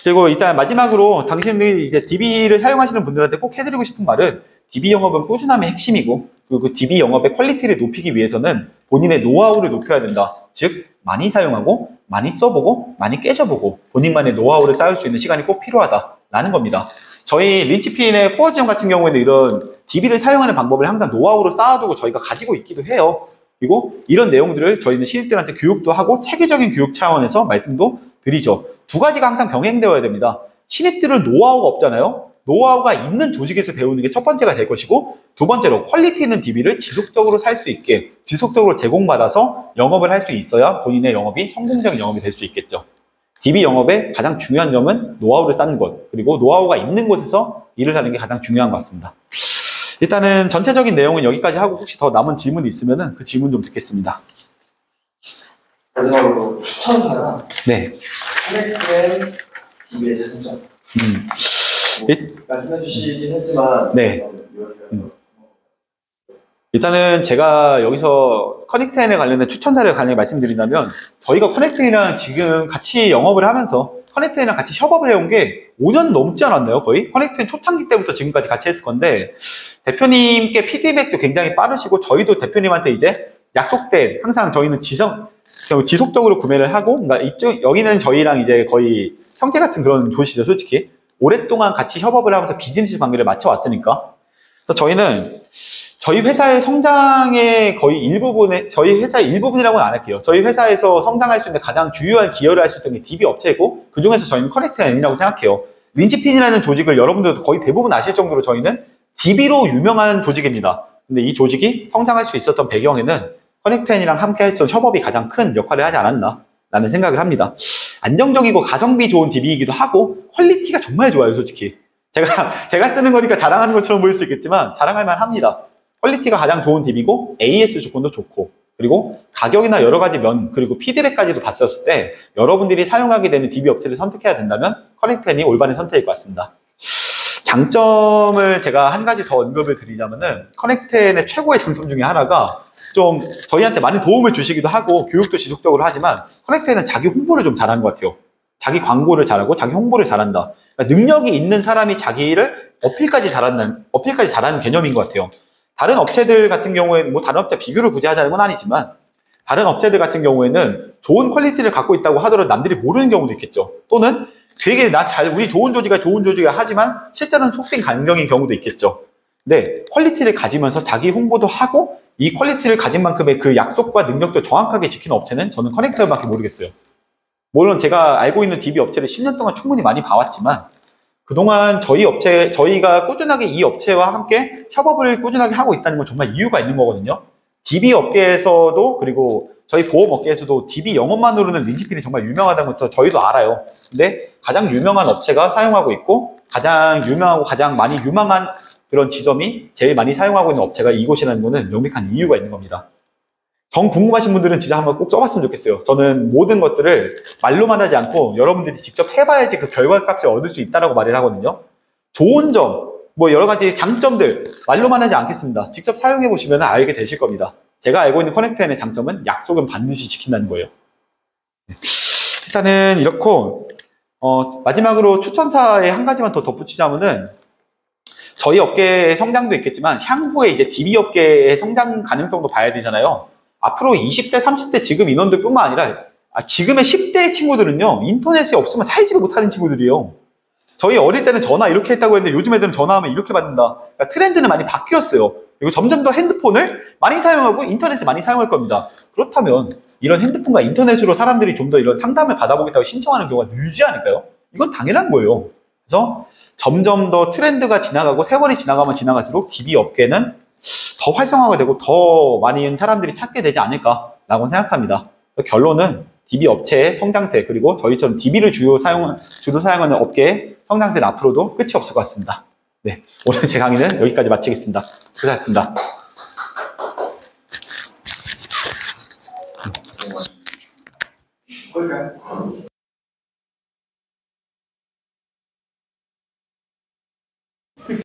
그리고 일단 마지막으로 당신들이 이제 DB를 사용하시는 분들한테 꼭 해드리고 싶은 말은 DB 영업은 꾸준함의 핵심이고 그리고 그 DB 영업의 퀄리티를 높이기 위해서는 본인의 노하우를 높여야 된다. 즉 많이 사용하고 많이 써보고 많이 깨져보고 본인만의 노하우를 쌓을 수 있는 시간이 꼭 필요하다라는 겁니다. 저희 린치핀의 코어 지원 같은 경우에는 이런 DB를 사용하는 방법을 항상 노하우로 쌓아두고 저희가 가지고 있기도 해요. 그리고 이런 내용들을 저희는 신입들한테 교육도 하고 체계적인 교육 차원에서 말씀도 드리죠. 두 가지가 항상 병행되어야 됩니다. 신입들은 노하우가 없잖아요. 노하우가 있는 조직에서 배우는 게 첫 번째가 될 것이고 두 번째로 퀄리티 있는 DB를 지속적으로 살 수 있게 지속적으로 제공받아서 영업을 할 수 있어야 본인의 영업이 성공적인 영업이 될 수 있겠죠. DB 영업의 가장 중요한 점은 노하우를 쌓는 것, 그리고 노하우가 있는 곳에서 일을 하는 게 가장 중요한 것 같습니다. 일단은 전체적인 내용은 여기까지 하고 혹시 더 남은 질문이 있으면 그 질문 좀 듣겠습니다. 마지막으로 추천사나 네. 커넥트앤 DB의 장점. 말씀해 주시긴 했지만 네. 일단은 제가 여기서 커넥트앤에 관련된 추천사를 간단히 말씀드린다면 저희가 커넥트앤이랑 지금 같이 영업을 하면서 커넥트앤이랑 같이 협업을 해온 게 5년 넘지 않았나요? 거의? 커넥트앤 초창기 때부터 지금까지 같이 했을 건데 대표님께 피드백도 굉장히 빠르시고 저희도 대표님한테 이제 약속된 항상 저희는 지속적으로 구매를 하고 그러니까 여기는 저희랑 이제 거의 형제 같은 그런 곳이죠, 솔직히. 오랫동안 같이 협업을 하면서 비즈니스 관계를 맞춰왔으니까. 그래서 저희는 저희 회사의 성장의 거의 일부분에, 저희 회사의 일부분이라고는 안 할게요. 저희 회사에서 성장할 수 있는 가장 주요한 기여를 할 수 있는 게 DB 업체고, 그 중에서 저희는 커넥트앤이라고 생각해요. 린치핀이라는 조직을 여러분들도 거의 대부분 아실 정도로 저희는 DB로 유명한 조직입니다. 근데 이 조직이 성장할 수 있었던 배경에는 커넥트앤이랑 함께 했던 협업이 가장 큰 역할을 하지 않았나 라는 생각을 합니다. 안정적이고 가성비 좋은 DB이기도 하고 퀄리티가 정말 좋아요, 솔직히. 제가 쓰는 거니까 자랑하는 것처럼 보일 수 있겠지만 자랑할 만합니다. 퀄리티가 가장 좋은 DB고 AS 조건도 좋고 그리고 가격이나 여러 가지 면 그리고 피드백까지도 봤었을 때 여러분들이 사용하게 되는 DB 업체를 선택해야 된다면 커넥트앤이 올바른 선택일 것 같습니다. 장점을 제가 한 가지 더 언급을 드리자면은 커넥트앤의 최고의 장점 중에 하나가 좀 저희한테 많은 도움을 주시기도 하고 교육도 지속적으로 하지만 커넥트앤은 자기 홍보를 좀 잘하는 것 같아요. 자기 광고를 잘하고 자기 홍보를 잘한다. 그러니까 능력이 있는 사람이 자기를 어필까지 잘하는 개념인 것 같아요. 다른 업체들 같은 경우에는 뭐 다른 업체 비교를 굳이 하자는 건 아니지만 다른 업체들 같은 경우에는 좋은 퀄리티를 갖고 있다고 하더라도 남들이 모르는 경우도 있겠죠. 또는 되게 우리 좋은 조직이야 하지만 실제로는 속된 강경인 경우도 있겠죠. 근데 퀄리티를 가지면서 자기 홍보도 하고 이 퀄리티를 가진 만큼의 그 약속과 능력도 정확하게 지키는 업체는 저는 커넥트밖에 모르겠어요. 물론 제가 알고 있는 DB 업체를 10년 동안 충분히 많이 봐왔지만 그동안 저희가 꾸준하게 이 업체와 함께 협업을 꾸준하게 하고 있다는 건 정말 이유가 있는 거거든요. DB 업계에서도 그리고 저희 보험 업계에서도 DB 영업만으로는 린치핀이 정말 유명하다는 것도 저희도 알아요. 근데 가장 유명한 업체가 사용하고 있고 가장 유명하고 가장 많이 유망한 그런 지점이 제일 많이 사용하고 있는 업체가 이곳이라는 거는 명백한 이유가 있는 겁니다. 정 궁금하신 분들은 진짜 한번 꼭 써봤으면 좋겠어요. 저는 모든 것들을 말로만 하지 않고 여러분들이 직접 해봐야지 그 결과값을 얻을 수 있다고 말을 하거든요. 좋은 점, 뭐 여러 가지 장점들 말로만 하지 않겠습니다. 직접 사용해 보시면 알게 되실 겁니다. 제가 알고 있는 커넥트앤의 장점은 약속은 반드시 지킨다는 거예요. 일단은 이렇고 마지막으로 추천사에 한 가지만 더 덧붙이자면은 저희 업계의 성장도 있겠지만 향후에 이제 DB 업계의 성장 가능성도 봐야 되잖아요. 앞으로 20대, 30대 지금 인원들 뿐만 아니라 지금의 10대 친구들은요 인터넷이 없으면 살지도 못하는 친구들이에요. 저희 어릴 때는 전화 이렇게 했다고 했는데 요즘 애들은 전화하면 이렇게 받는다. 그러니까 트렌드는 많이 바뀌었어요. 그리고 점점 더 핸드폰을 많이 사용하고 인터넷을 많이 사용할 겁니다. 그렇다면 이런 핸드폰과 인터넷으로 사람들이 좀 더 이런 상담을 받아보겠다고 신청하는 경우가 늘지 않을까요? 이건 당연한 거예요. 그래서 점점 더 트렌드가 지나가고 세월이 지나가면 지나갈수록 DB 업계는 더 활성화가 되고 더 많은 사람들이 찾게 되지 않을까라고 생각합니다. 결론은 DB 업체의 성장세 그리고 저희처럼 DB를 주로 사용하는 업계의 성장세는 앞으로도 끝이 없을 것 같습니다. 네, 오늘 제 강의는 여기까지 마치겠습니다. 고생하셨습니다.